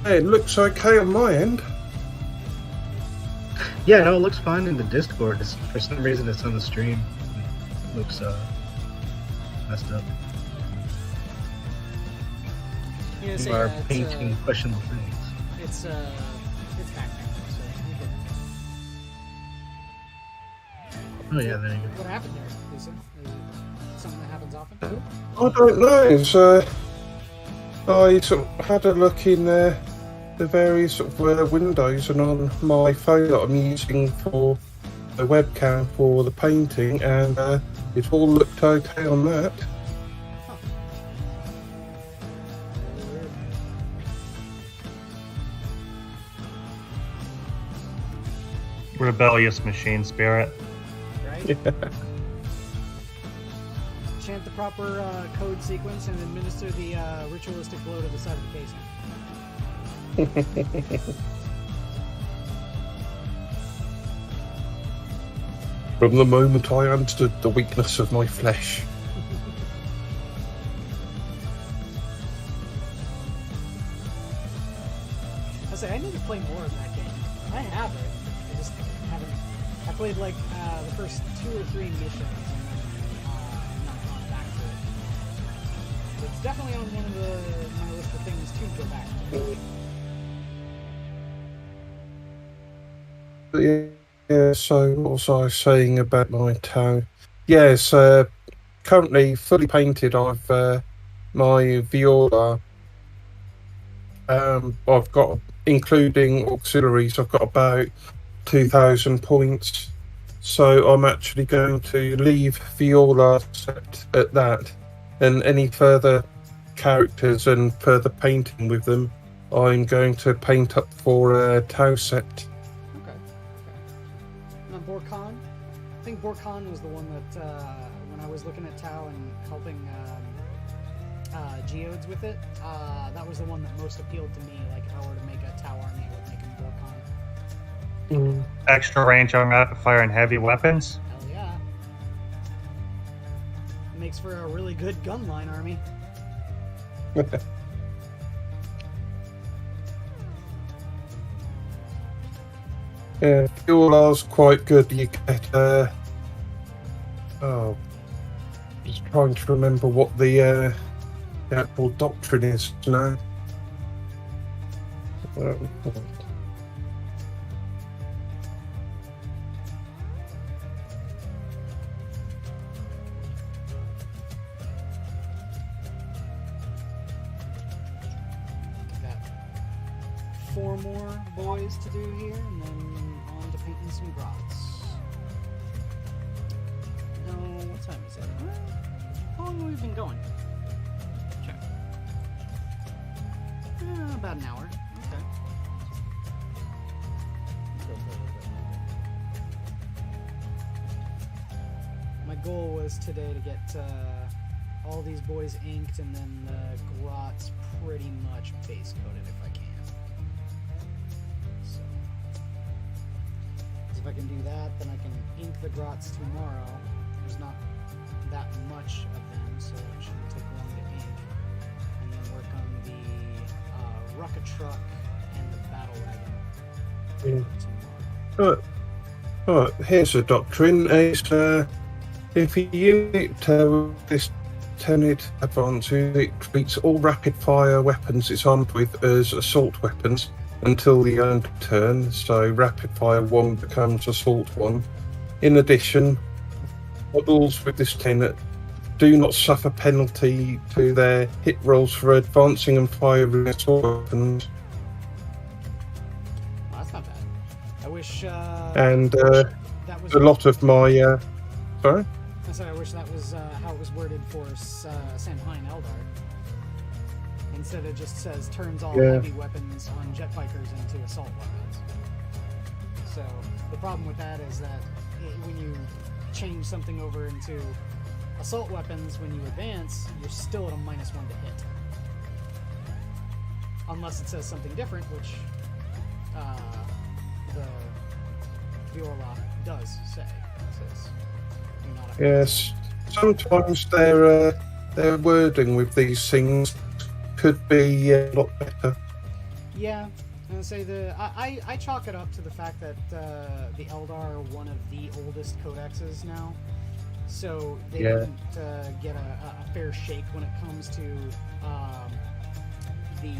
Hey, it looks okay on my end. Yeah, no, it looks fine in the Discord. For some reason, it's on the stream. It looks messed up. Yeah, You are painting questionable things. It's hacked now, so you get it. Oh yeah, there you go. What happened there, Lisa? Is it something that happens often? I don't know. It's, I sort of had a look in the various sort of windows and on my phone that I'm using for the webcam for the painting, and it all looked okay on that. Rebellious machine spirit. Right? Chant the proper code sequence and administer the ritualistic blow to the side of the casing. From the moment I understood the weakness of my flesh. I say I need to play more of that game. I have it. I just haven't. I played like the first 2 or 3 missions and then not gone back to it. It's definitely on one of my list of things to go back to. Yeah, so what was I saying about my toe? Yes, currently fully painted. I've my viola. I've got, including auxiliaries, I've got about 2,000 points. So I'm actually going to leave viola set at that, and any further characters and further painting with them, I'm going to paint up for a Tau set. Borkan. I think Borkan was the one that, when I was looking at Tau and helping Geodes with it, that was the one that most appealed to me. Like, if I were to make a Tau army, I would make him Borkan. Extra range on rapid fire and heavy weapons. Hell yeah. Makes for a really good gunline army. Yeah, Viola's quite good. You get, just trying to remember what the actual doctrine is now. Got 4 more boys to do here, and then on to painting some Grots. No, what time is it? How long have we been going? Check. About an hour. Okay. My goal was today to get all these boys inked and then the Grots pretty much base coated if I can. So, if I can do that, then I can ink the Grots tomorrow. There's not that much of them, so it shouldn't take long to ink. And then work on the Rucka Truck and the Battle Wagon tomorrow. Here's a doctrine. It's, if you unit this Tenet advances, it treats all rapid fire weapons it's armed with as assault weapons until the end turn, so rapid fire 1 becomes assault 1. In addition, models with this tenet do not suffer penalty to their hit rolls for advancing and firing assault weapons. Well, that's not bad. I wish And that was a lot of my sorry? I said I wish that was how it was worded for Sanguine Eldar. Instead it just says turns all heavy weapons on jet bikers into assault weapons. So the problem with that is that when you change something over into assault weapons, when you advance, you're still at a -1 to hit. Unless it says something different, which the Orlock does say. It says you're not a Yes, sometimes their wording with these things could be a lot better. Yeah, and say I chalk it up to the fact that the Eldar are one of the oldest codexes now, so they didn't get a fair shake when it comes to the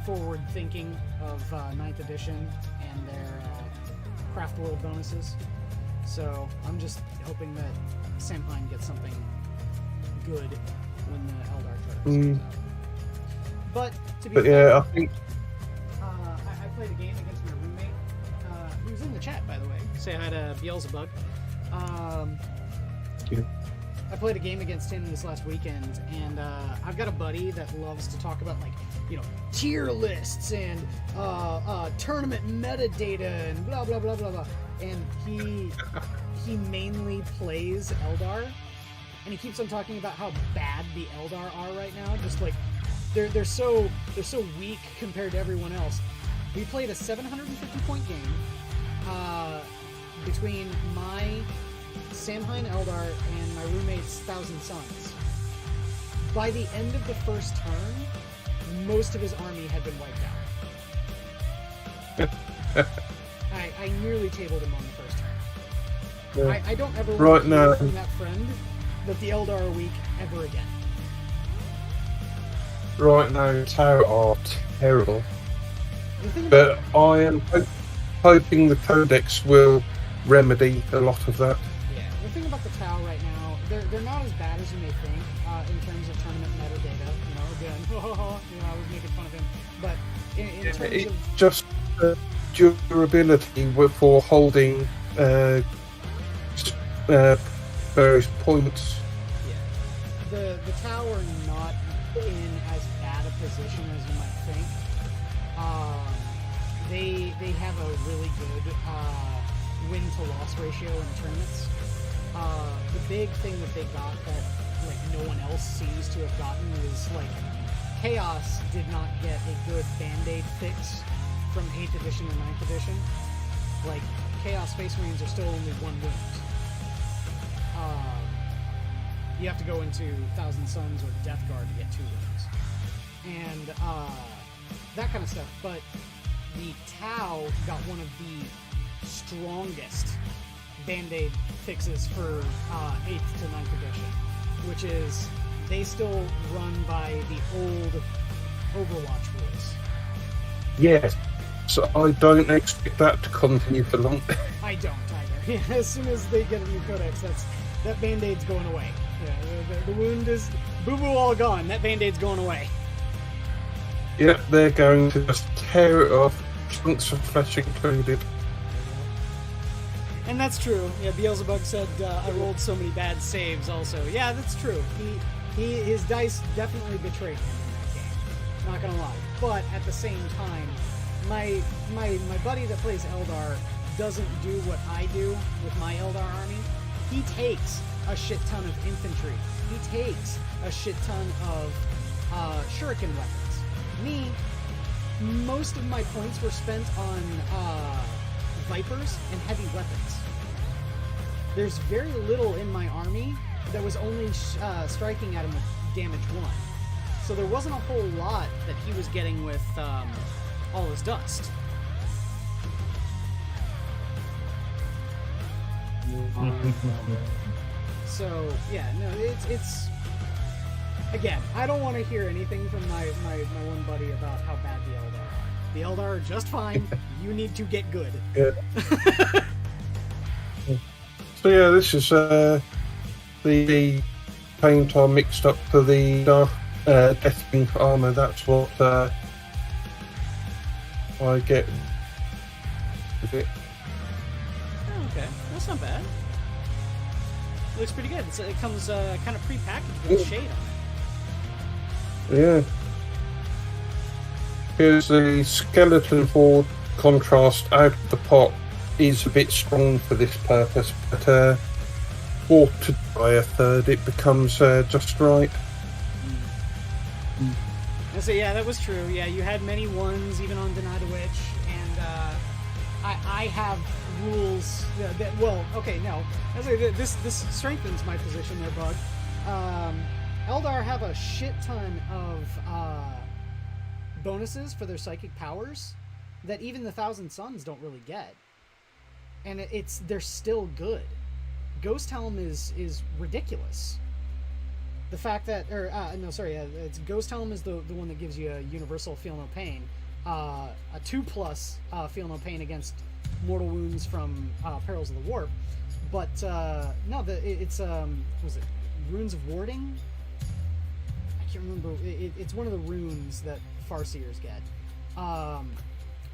forward thinking of 9th edition and their craft world bonuses. So I'm just hoping that Samhain gets something good when the Eldar codex comes out. But to be fair, I think I played a game against my roommate, who's in the chat, by the way. Say hi to Beelzebub. I played a game against him this last weekend, and I've got a buddy that loves to talk about, like, tier lists and tournament metadata and blah blah blah blah blah. And he mainly plays Eldar, and he keeps on talking about how bad the Eldar are right now. Just like they're so weak compared to everyone else. We played a 750-point game between my Samhain Eldar and my roommate's Thousand Suns. By the end of the first turn, most of his army had been wiped out. I nearly tabled him on the first turn. Yeah. I don't ever Right want to hear now. from that friend that the Eldar are weak ever again. right now TUER are terrible. The thing But I am hoping the Codex will remedy a lot of that. Yeah, the thing about the TAO right now, they're not as bad as you may think in terms of tournament metadata. Again, I was making fun of him, but in terms It's of just durability for holding various points. the TAO are not in as bad a position as you might think. They have a really good win to loss ratio in tournaments. The big thing that they got that no one else seems to have gotten is Chaos did not get a good band-aid fix from 8th edition and 9th edition. Chaos Space Marines are still only one wound. You have to go into Thousand Suns or Death Guard to get 2 wounds. And that kind of stuff. But the TAO got one of the strongest band-aid fixes for 8th to 9th edition, which is they still run by the old Overwatch rules. Yes, so I don't expect that to continue for long. I don't either. As soon as they get a new codex, that band-aid's going away. The wound is boo-boo all gone. That band-aid's going away. Yep, they're going to just tear it off, chunks of flesh included. And that's true. Yeah, Beelzebub said I rolled so many bad saves also. Yeah, that's true. His dice definitely betrayed him in that game. Not gonna lie. But at the same time, my buddy that plays Eldar doesn't do what I do with my Eldar army. He takes a shit ton of infantry. He takes a shit ton of shuriken weapons. Me, most of my points were spent on Vipers and heavy weapons. There's very little in my army that was only striking at him with damage 1. So there wasn't a whole lot that he was getting with all his dust. So yeah, no, it's again, I don't want to hear anything from my one buddy about how bad the Eldar are. The Eldar are just fine. You need to get good. Yeah. So yeah, this is the paint I mixed up for the Deathwing armor. That's what I get with it. Oh, okay, that's not bad. It looks pretty good. It comes kind of pre-packaged with shade on it. Yeah. Here's the skeleton horde contrast out of the pot is a bit strong for this purpose, but quartered by a third, it becomes just right. And so yeah, that was true. Yeah, you had many ones even on Deny the Witch, and I have rules that well, okay, no, this strengthens my position there, Bug. Eldar have a shit ton of bonuses for their psychic powers that even the Thousand Suns don't really get, and they're still good. Ghost Helm is ridiculous. The fact that, it's Ghost Helm is the one that gives you a universal feel no pain, a 2+ feel no pain against mortal wounds from Perils of the Warp, but it's was it Runes of Warding? I can't remember. It's one of the runes that Farseers get.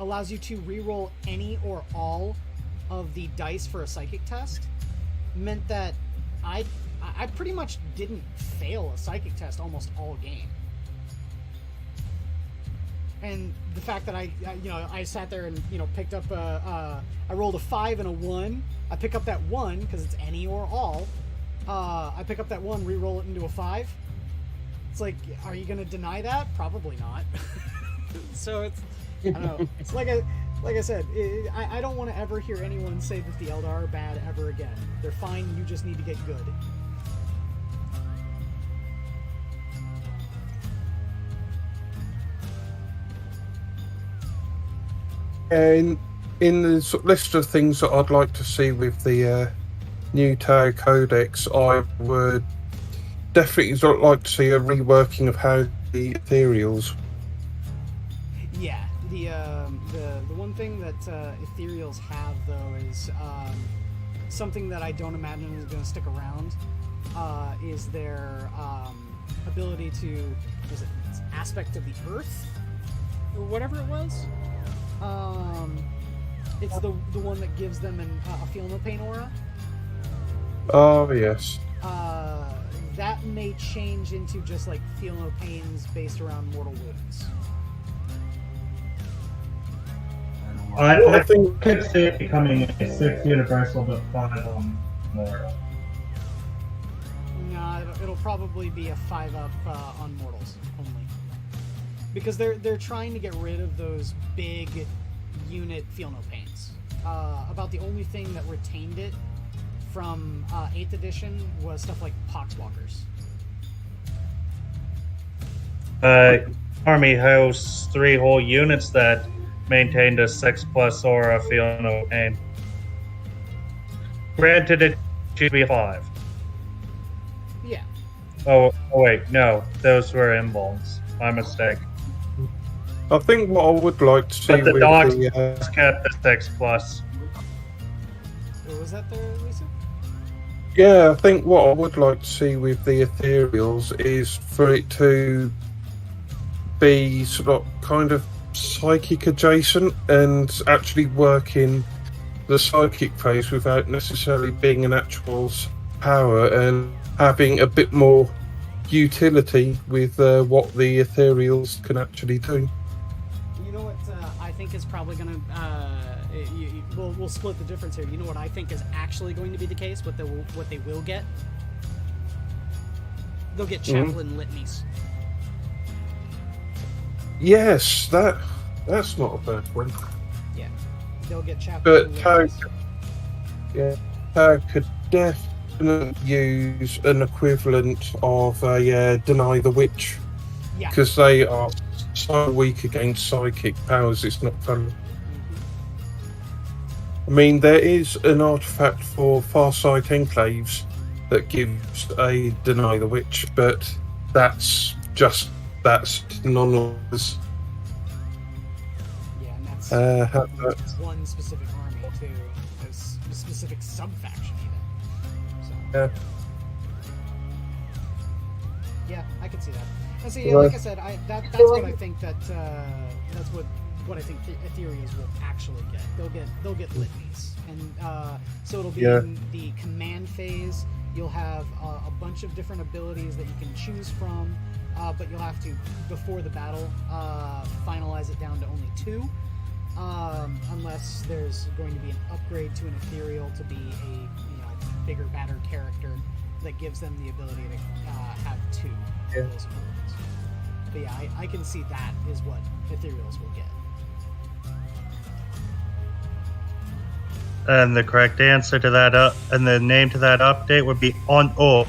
Allows you to reroll any or all of the dice for a psychic test. Meant that I pretty much didn't fail a psychic test almost all game. And the fact that I sat there and picked up I rolled a 5 and a 1. I pick up that 1 because it's any or all. I pick up that 1, re-roll it into a 5. It's like, are you going to deny that? Probably not. So it's, I don't know. It's like I said, I don't want to ever hear anyone say that the Eldar are bad ever again. They're fine. You just need to get good. And in the sort of list of things that I'd like to see with the new TUES Codex, I would definitely like to see a reworking of how the ethereals. Yeah, the one thing that ethereals have though is something that I don't imagine is going to stick around is their ability to it's aspect of the earth or whatever it was. It's the one that gives them a feel no pain aura. Oh yes. That may change into just like feel no pains based around mortal wounds. I think I could see it becoming a 6 universal but 5 on mortal. No, it'll probably be a 5-up on mortals only. Because they're trying to get rid of those big unit feel no pains. About the only thing that retained it from 8th edition was stuff like Poxwalkers. Army hosts 3 whole units that maintained a 6+ aura feel no pain. Granted, it should be 5. Yeah. Oh wait, no, those were involves. My mistake. I think what I would like to see But the with dogs the kept the 6+. Was that there, Lisa? yeah, I think what I would like to see with the ethereals is for it to be sort of kind of psychic adjacent and actually work in the psychic phase without necessarily being an actual power, and having a bit more utility with what the ethereals can actually do. You know what I think is probably going to... we'll split the difference here. You know what I think is actually going to be the case? What they will get? They'll get chaplain litanies. Yes, that's not a bad one. Yeah, they'll get chaplain But litanies. TUES could definitely use an equivalent of a Deny the Witch. Yeah. Because they are so weak against psychic powers, it's not fun. I mean, there is an artifact for Farsight Enclaves that gives a Deny the Witch, but that's none-of-us. Yeah, and that's one specific army too, a specific sub-faction even. So. Yeah. Yeah, I can see that. And so, yeah, like I said, that's what I think that's what I think the Ethereals will actually get. They'll get litanies, and so it'll be in the command phase. You'll have a bunch of different abilities that you can choose from, but you'll have to, before the battle, finalize it down to only 2, unless there's going to be an upgrade to an Ethereal to be a bigger, badder character that gives them the ability to have two of those abilities. But yeah, I can see that is what Ethereals will get. And the correct answer to that, and the name to that update would be On O.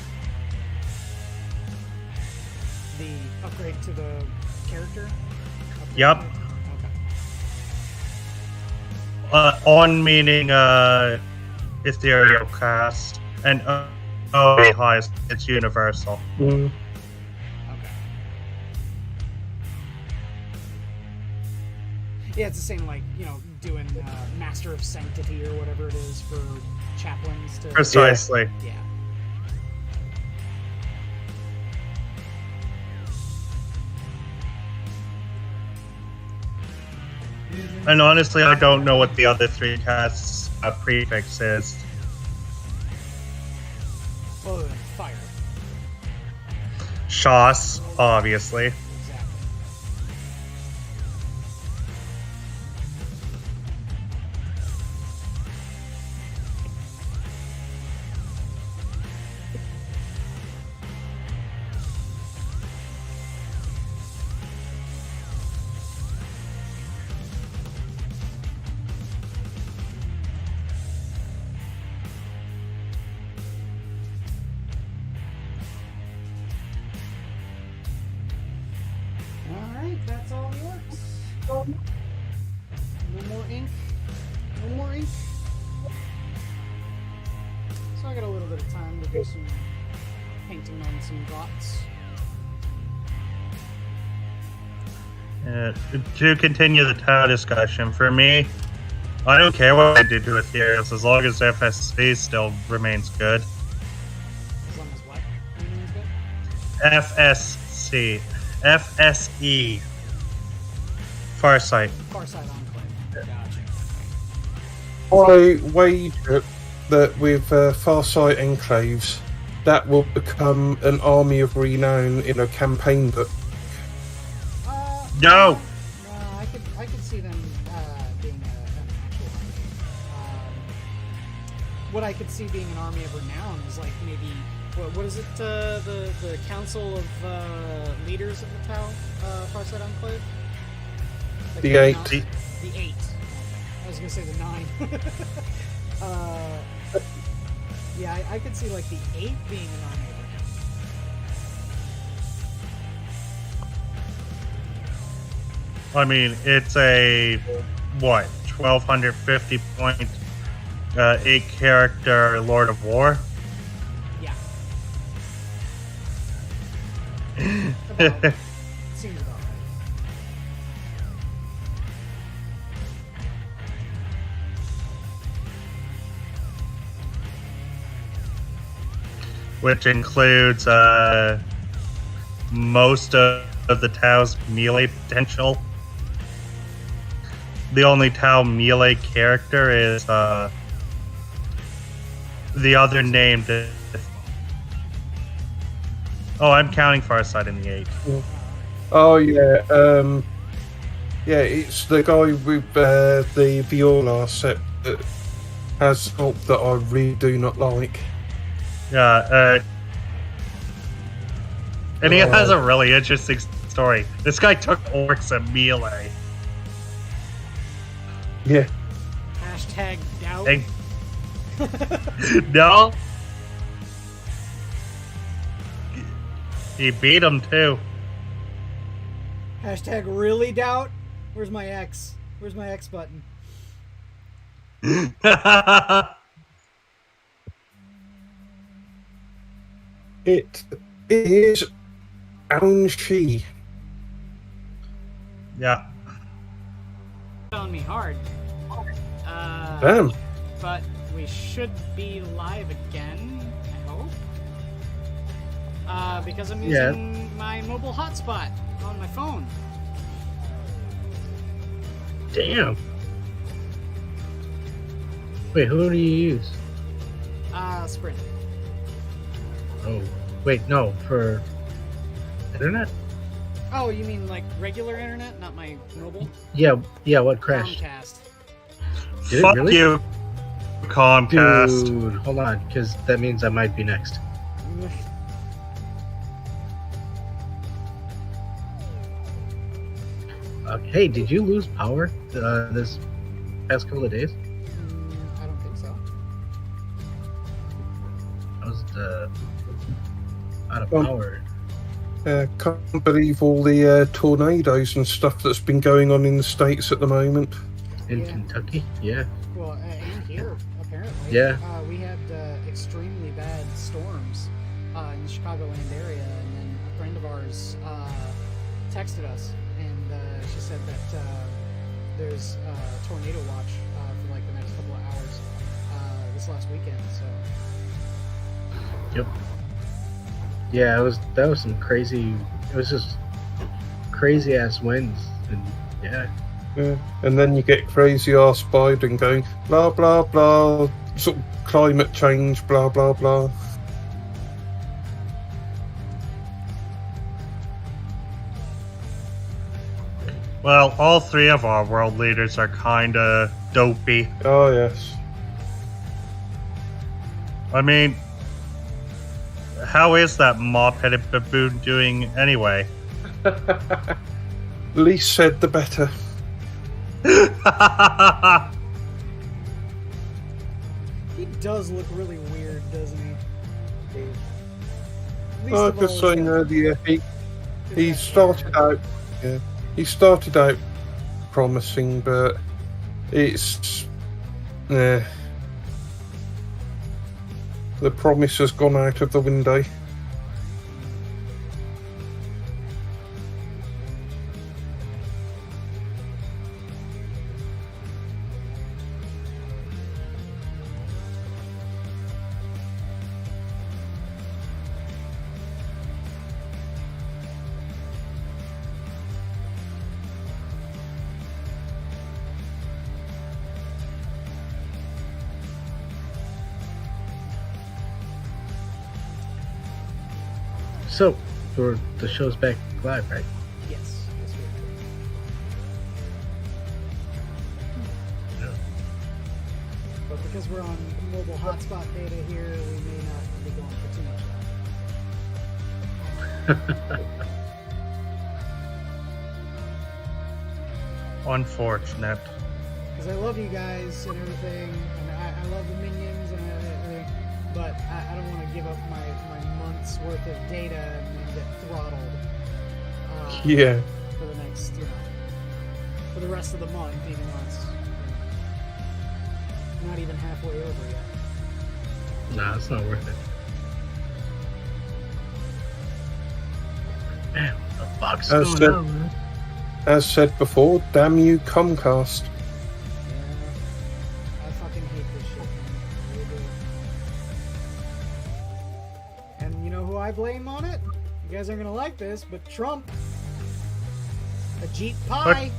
The upgrade to the character? Yep. On meaning ethereal cast, and O highest, it's universal. Okay. Yeah, it's the same, like, you know, doing Master of Sanctity or whatever it is for chaplains to... Precisely. Yeah. And honestly, I don't know what the other three casts prefix is. Well, fire. Shoss, obviously. Alright, that's all the orcs. No more ink. No more ink. So I got a little bit of time to do some painting on some Grots. To continue the TUES discussion, for me, I don't care what I do to Ethereals as long as FSC still remains good. As long as what remains FSC. good? FSE. Farsight. Farsight Enclave. Gotcha. I wager that with Farsight Enclaves, that will become an army of renown in a campaign book. No! No, I could see them being an actual army. What I could see being an army of renown is like maybe what is it? The Council of Leaders of the Tau Farsight Enclave. Like The 8. The 8. I was gonna say the 9. Yeah, I could see like the 8 being an army of renown. I mean, it's a, what, 1250 point, 8 character Lord of War? Yeah. Seems about right. Which includes most of the Tau's melee potential. The only Tau melee character is the other named. Oh, I'm counting Farsight in the 8. Oh yeah, yeah, it's the guy with the Viola set that has help that I really do not like. Yeah, and he has a really interesting story. This guy took orcs at melee. Yeah. Hashtag doubt. Hey. No. He beat him too. Hashtag really doubt. Where's my X? Where's my X button? It is Alan-Shi. Yeah. On me hard. Damn. But we should be live again, I hope. Because I'm using my mobile hotspot on my phone. Damn. Wait, who do you use? Sprint. Oh, wait, no, for internet? Oh, you mean like regular internet, not my mobile? Yeah, what crashed? Comcast. Did Fuck it really? you. Comcast. Dude, hold on, because that means I might be next. Hey, did you lose power this past couple of days? I don't think so. I was out of power. Can't believe all the tornadoes and stuff that's been going on in the States at the moment. In Kentucky? Yeah. Well, and here, apparently. Yeah. We had extremely bad storms in the Chicagoland area, and then a friend of ours texted us, and she said that there's a tornado watch for like the next couple of hours this last weekend, so... Yep. Yeah, that was some crazy... It was just crazy-ass winds, and yeah. Yeah. And then you get crazy ass Biden going blah blah blah, sort of climate change, blah blah blah. Well, all three of our world leaders are kinda dopey. Oh yes. I mean, how is that mop-headed baboon doing anyway? Least said the better. He does look really weird, doesn't he? I was saying earlier, he started out, he started out promising, but it's, the promise has gone out of the window. So, the show's back live, right? Yes. Yes, we are. Yeah. But because we're on mobile hotspot data here, we may not be going for too much. Unfortunate. Because I love you guys and everything, and I love the minions and everything, but I don't want to give up my month's worth of data and then get throttled. Yeah. For the next, for the rest of the month, even though it's not even halfway over yet. Nah, it's not worth it. Man, what the fuck's going on, man? As said before, damn you, Comcast. I fucking hate this shit, man. I really do. And you know who I blame on it? You guys aren't gonna like this, but Trump. Ajit Pai.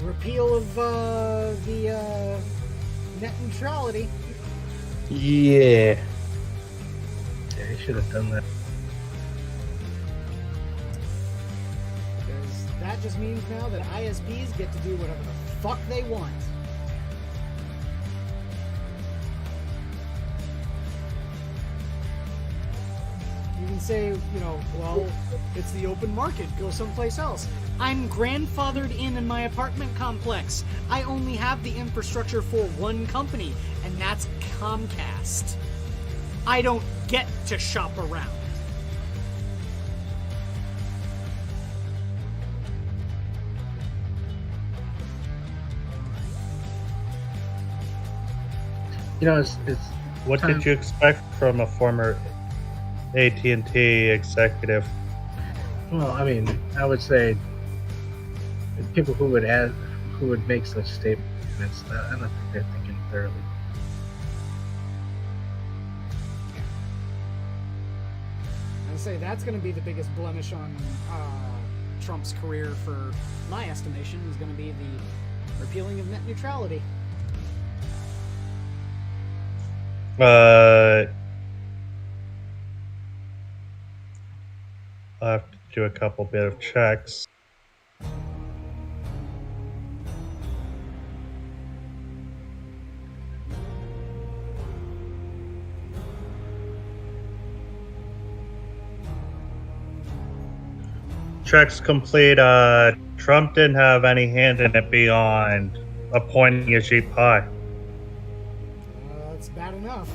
Repeal of the net neutrality. Yeah. Yeah, he should have done that. Because that just means now that ISPs get to do whatever the fuck they want. You can say, well, it's the open market. Go someplace else. I'm grandfathered in my apartment complex. I only have the infrastructure for one company, and that's Comcast. I don't get to shop around. It's What did you expect from a former AT&T executive? Well, I mean, I would say people who would make such statements, I don't think they're thinking thoroughly. I'd say that's going to be the biggest blemish on Trump's career, for my estimation, is going to be the repealing of net neutrality. I have to do a couple bit of checks. Checks complete. Trump didn't have any hand in it beyond appointing Ajit Pai. That's bad enough.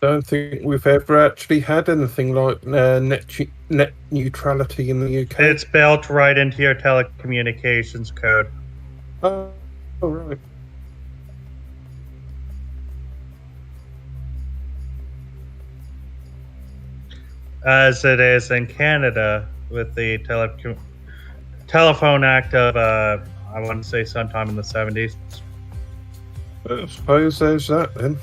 Don't think we've ever actually had anything like net neutrality in the UK. It's built right into your telecommunications code. Oh, right. As it is in Canada with the Telephone Act of, I want to say sometime in the 70s. I suppose there's that then.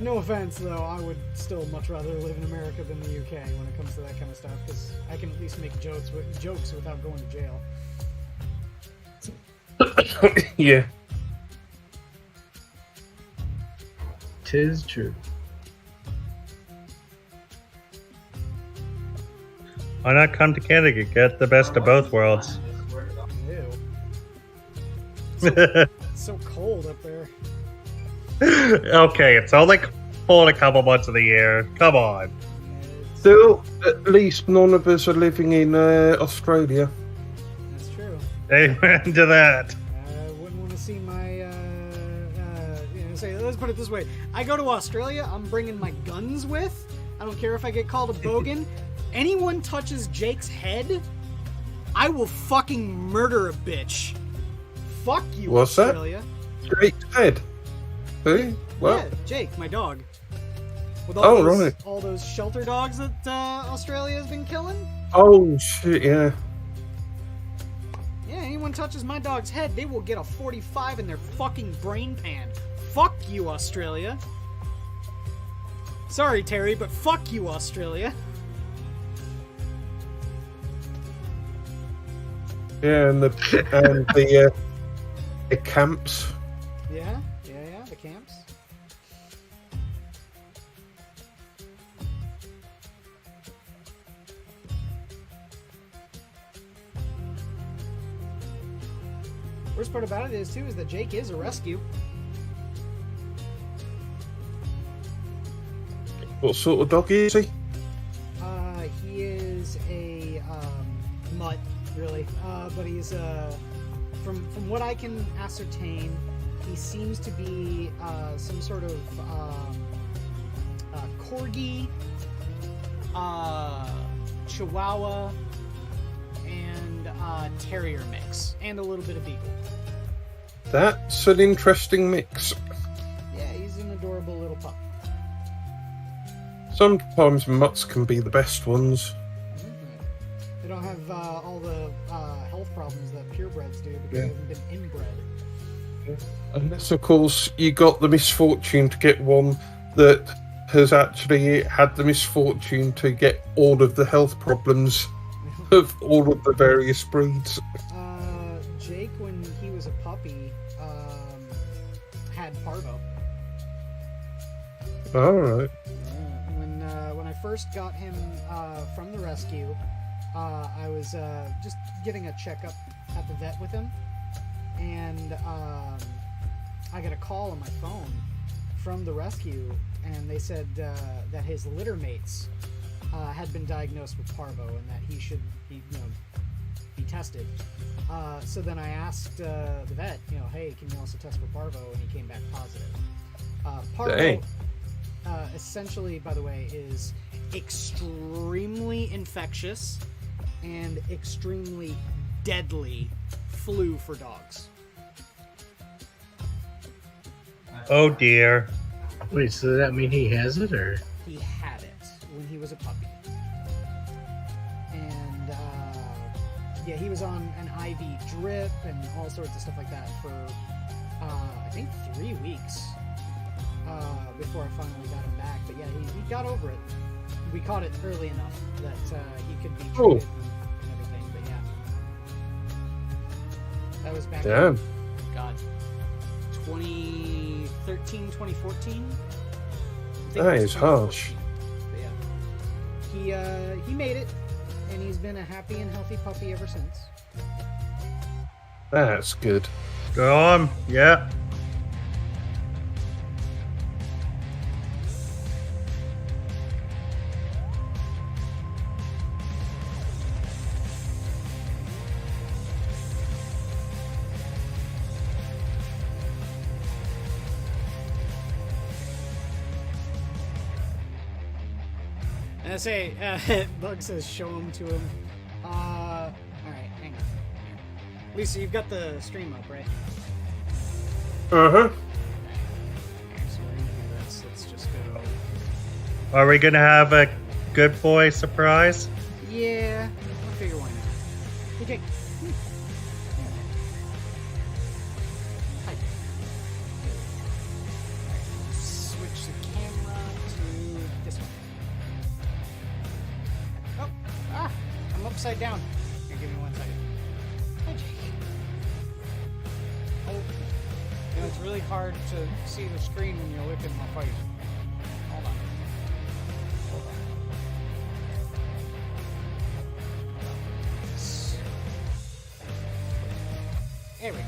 No offense, though, I would still much rather live in America than the UK when it comes to that kind of stuff, because I can at least make jokes without going to jail. Yeah. 'Tis true. Why not come to Canada? Get the best of both worlds. Ew. It's so cold up there. Okay, it's only cold a couple months of the year. Come on. Still, at least none of us are living in Australia. That's true. Amen to that. I wouldn't want to see my, let's put it this way. I go to Australia, I'm bringing my guns with. I don't care if I get called a bogan. Anyone touches Jake's head, I will fucking murder a bitch. Fuck you, What's Australia. That? Jake's head? Who? What? Yeah, Jake, my dog. With Right. all those shelter dogs that Australia has been killing? Oh, shit, yeah. Yeah, anyone touches my dog's head, they will get a 45 in their fucking brain pan. Fuck you, Australia. Sorry, Terry, but fuck you, Australia. Yeah, and the camps. Yeah, the camps. Worst part about it is that Jake is a rescue. What sort of dog is he? He is a mutt, really. But he's from what I can ascertain, he seems to be some sort of corgi, chihuahua, and terrier mix, and a little bit of beagle. That's an interesting mix. Yeah, he's an adorable little pup. Sometimes mutts can be the best ones. They don't have all the health problems that purebreds do because they haven't been inbred. Unless, of course, you got the misfortune to get one that has actually had the misfortune to get all of the health problems of all of the various breeds. Jake, when he was a puppy, had parvo. Alright. When I first got him from the rescue, I was just getting a checkup at the vet with him, and I got a call on my phone from the rescue, and they said that his litter mates had been diagnosed with parvo and that he should be tested. So then I asked the vet, hey, can you also test for parvo? And he came back positive. Parvo, essentially, by the way, is extremely infectious and extremely deadly flu for dogs. Oh dear. Wait, so does that mean he has it, or? He had it when he was a puppy. And, he was on an IV drip and all sorts of stuff like that for, I think 3 weeks before I finally got him back. But yeah, he got over it. We caught it early enough that he could be treated and everything, but yeah. That was back in, God, 2013, 2014? That is harsh. But yeah. He made it. and he's been a happy and healthy puppy ever since. That's good. Go on. Yeah. And I say, Bug says, show him to him. Alright, hang on. Lisa, you've got the stream up, right? Uh-huh. So we're gonna do this. Let's just go. Are we gonna have a good boy surprise? Yeah, I'll figure why not. Hey, Jake. Hi. Switch the camera to this one. Oh, I'm upside down. Here, give me 1 second. Hi, Jake. Oh, you know, it's really hard to see the screen when you're looking my face. Hold on. Hold on. There we go.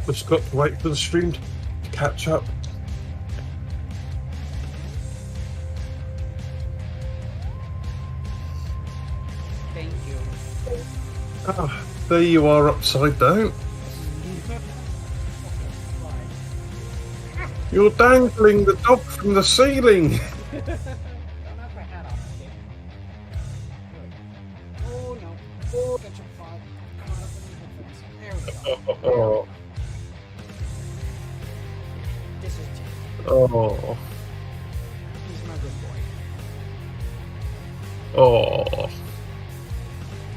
Just got to wait for the stream to catch up. Thank you. Ah, there you are upside down. You're dangling the dog from the ceiling. Don't knock my hat off, okay? Oh no. Oh, got your fog. Caught up in the headphones. There we go. Oh. This is Jake. Oh. He's my good boy. Oh.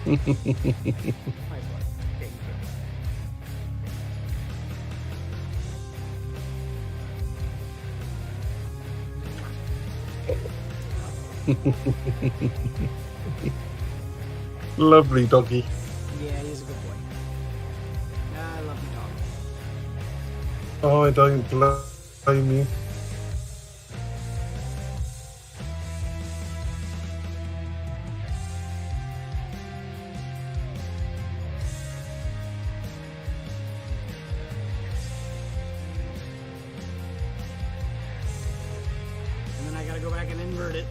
My boy. Thank you. Lovely doggy. Yeah, he's a good boy. I love you, dog. Oh, I don't blame you. And then I gotta go back and invert it.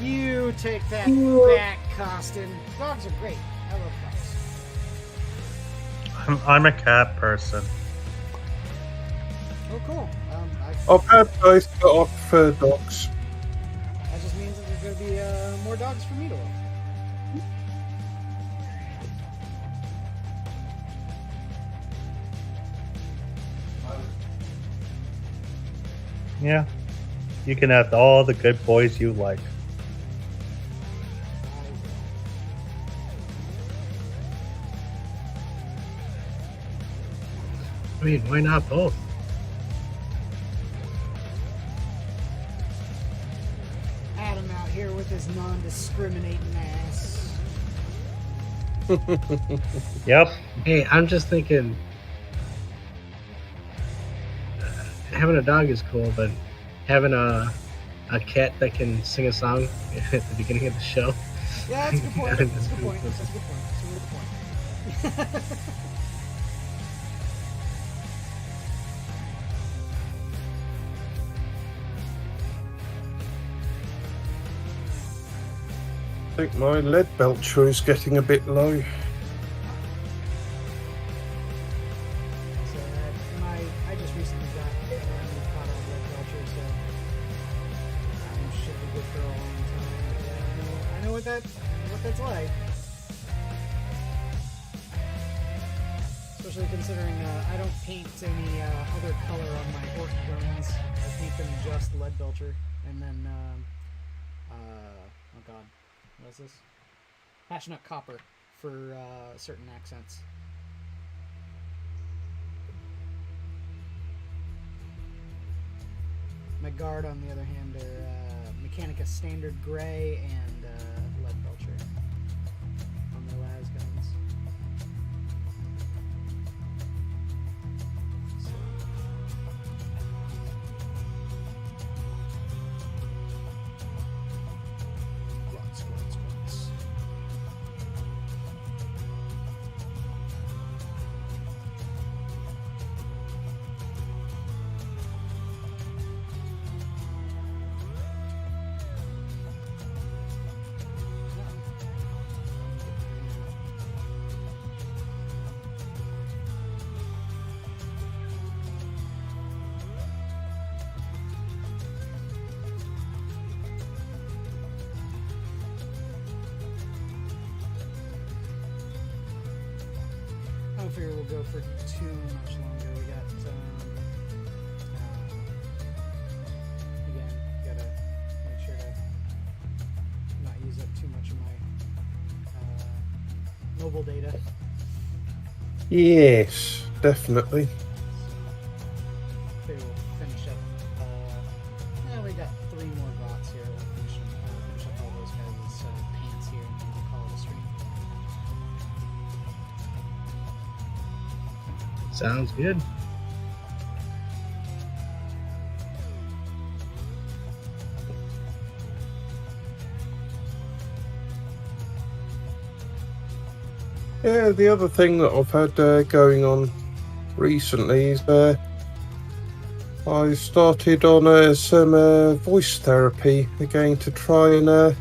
You take that back, Costin. Dogs are great. I love dogs. I'm a cat person. Oh, cool. I've had both, but I prefer dogs. That just means that there's going to be more dogs for me to love. Yeah. You can have all the good boys you like. I mean, why not both? Adam out here with his non-discriminating ass. Yep. Hey, I'm just thinking, having a dog is cool, but having a cat that can sing a song at the beginning of the show. Yeah, that's a good point. That's a good point. That's a good point. That's a really good point. I think my lead belcher is getting a bit low. So I just recently got caught on red culture, so I should be good for a long time. Yeah, I know what that's like. Especially considering I don't paint any other color on my orc guns. I paint them just lead belcher, and then oh god, what is this? Passionate copper for certain accents. My guard, on the other hand, are Mechanica Standard Gray and Lead Belcher on their las guns. figure we'll go for too much longer. We got, again, gotta make sure to not use up too much of my mobile data. Yes, definitely. Figure we'll finish up. We got 3 more Grots here. We'll finish up all those guys' pants here, and then we'll call it a stream. Sounds good. Yeah, the other thing that I've had going on recently is I started on some voice therapy again to try and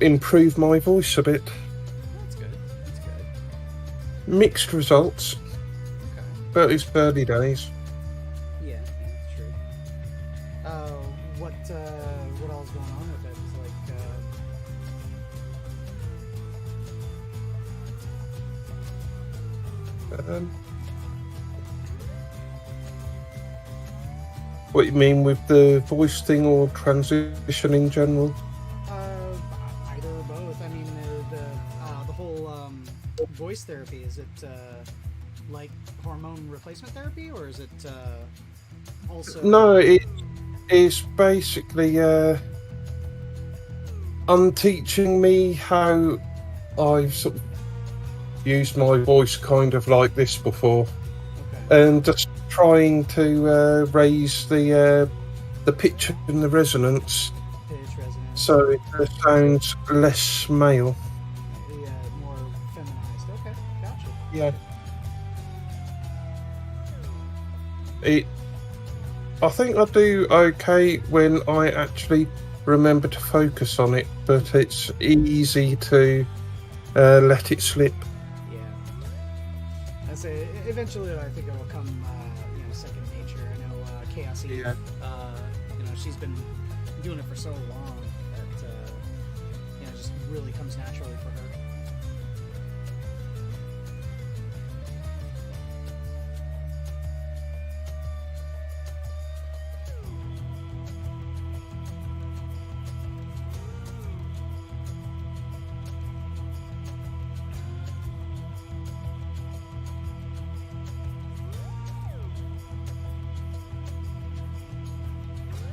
improve my voice a bit. That's good. That's good. Mixed results, Okay. but it's early days. Yeah, true. What all's going on with it? It's like, What you mean with the voice thing or transition in general? either or both. I mean, the whole voice therapy, is it like hormone replacement therapy, or is it also? No, it is basically unteaching me how I've sort of used my voice kind of like this before, and just trying to raise the pitch and the resonance, so it sounds less male. Yeah, more feminized. Okay, gotcha. Yeah. I think I do okay when I actually remember to focus on it, but it's easy to let it slip. Yeah. I say eventually I think it'll come, second nature. I know Chaosy, Yeah. She's been doing it for so long that it just really comes naturally for her.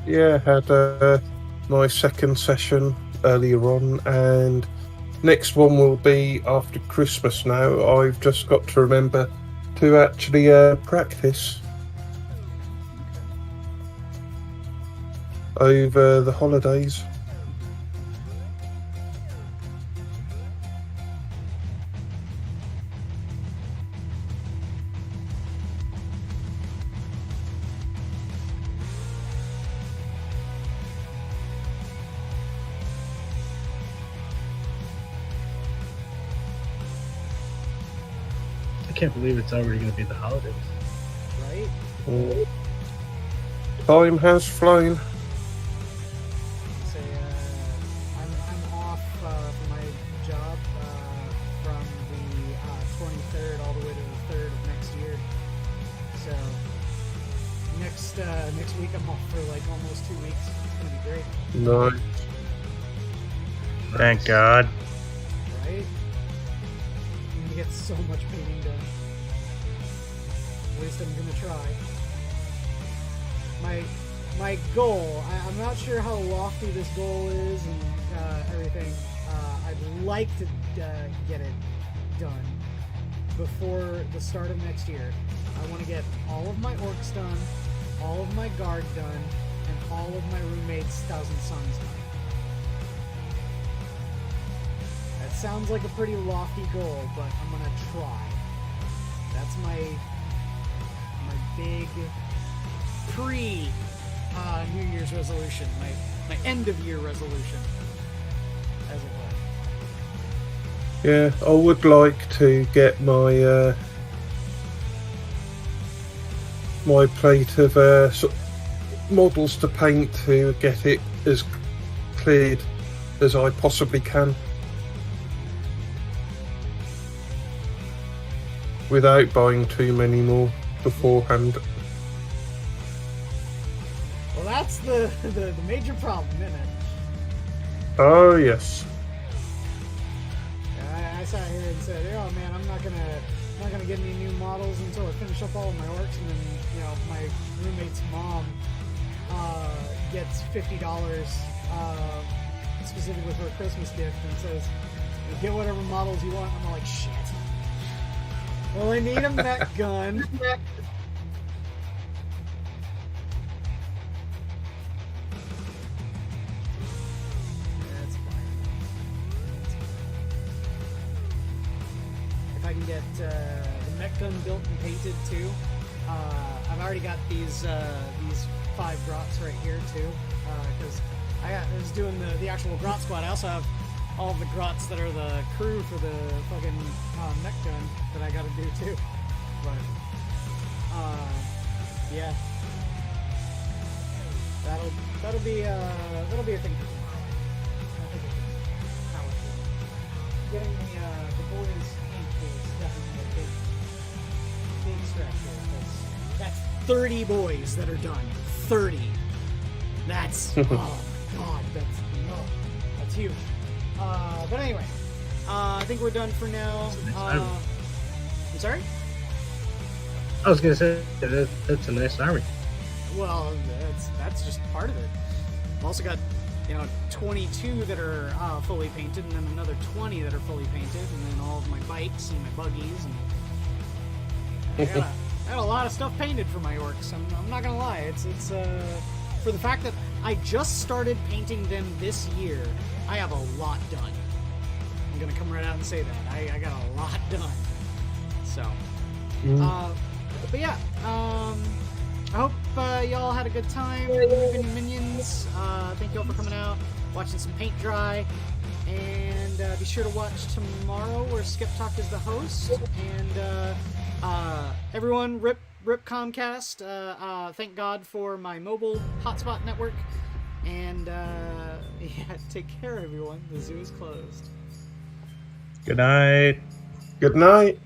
Yeah, had my second session earlier on, and next one will be after Christmas now. I've just got to remember to actually practice over the holidays. I can't believe it's already going to be the holidays. Right? Time has flown. Say, I'm off from my job from the 23rd all the way to the 3rd of next year. So next week I'm off for like almost 2 weeks. It's gonna be great. Nice. Thank God. Right? I'm gonna get so much painting done. At least I'm gonna try. My goal, I'm not sure how lofty this goal is and everything. I'd like to get it done before the start of next year. I want to get all of my orcs done, all of my guard done, and all of my roommates' Thousand Suns done. That sounds like a pretty lofty goal, but I'm gonna try. That's my big New Year's resolution, my end of year resolution, as it were. Yeah, I would like to get my my plate of sort of models to paint to get it as cleared as I possibly can. without buying too many more beforehand. Well, that's the major problem, isn't it? Oh, yes. I sat here and said, "Oh man, I'm not gonna get any new models until I finish up all of my orcs." And then, you know, my roommate's mom gets $50 specifically for a Christmas gift and says, "Get whatever models you want." I'm like, shit. Well, I need a mech gun. That's fine. If I can get the mech gun built and painted too, I've already got these 5 Grots right here too, because I was doing the actual Grot squad. I also have all of the Grots that are the crew for the fucking mech gun that I gotta do too. But yeah, that'll be a thing for tomorrow. I think I can power through. Getting the Boyz ink is definitely a big stretch here. That's 30 Boyz that are done. 30. That's oh my god, that's huge. But anyway, I think we're done for now. I'm sorry? I was gonna say that's a nice army. Well, that's just part of it. I've also got 22 that are fully painted, and then another 20 that are fully painted, and then all of my bikes and my buggies, and I got a lot of stuff painted for my orcs. I'm not gonna lie. It's for the fact that I just started painting them this year, I have a lot done. I'm gonna come right out and say that. I got a lot done. So, but yeah, I hope y'all had a good time moving minions. Thank y'all for coming out, watching some paint dry, and be sure to watch tomorrow where Skep Tock is the host. And everyone, rip Comcast. Thank God for my mobile hotspot network. And yeah, take care, everyone. The zoo is closed. Good night. Good night.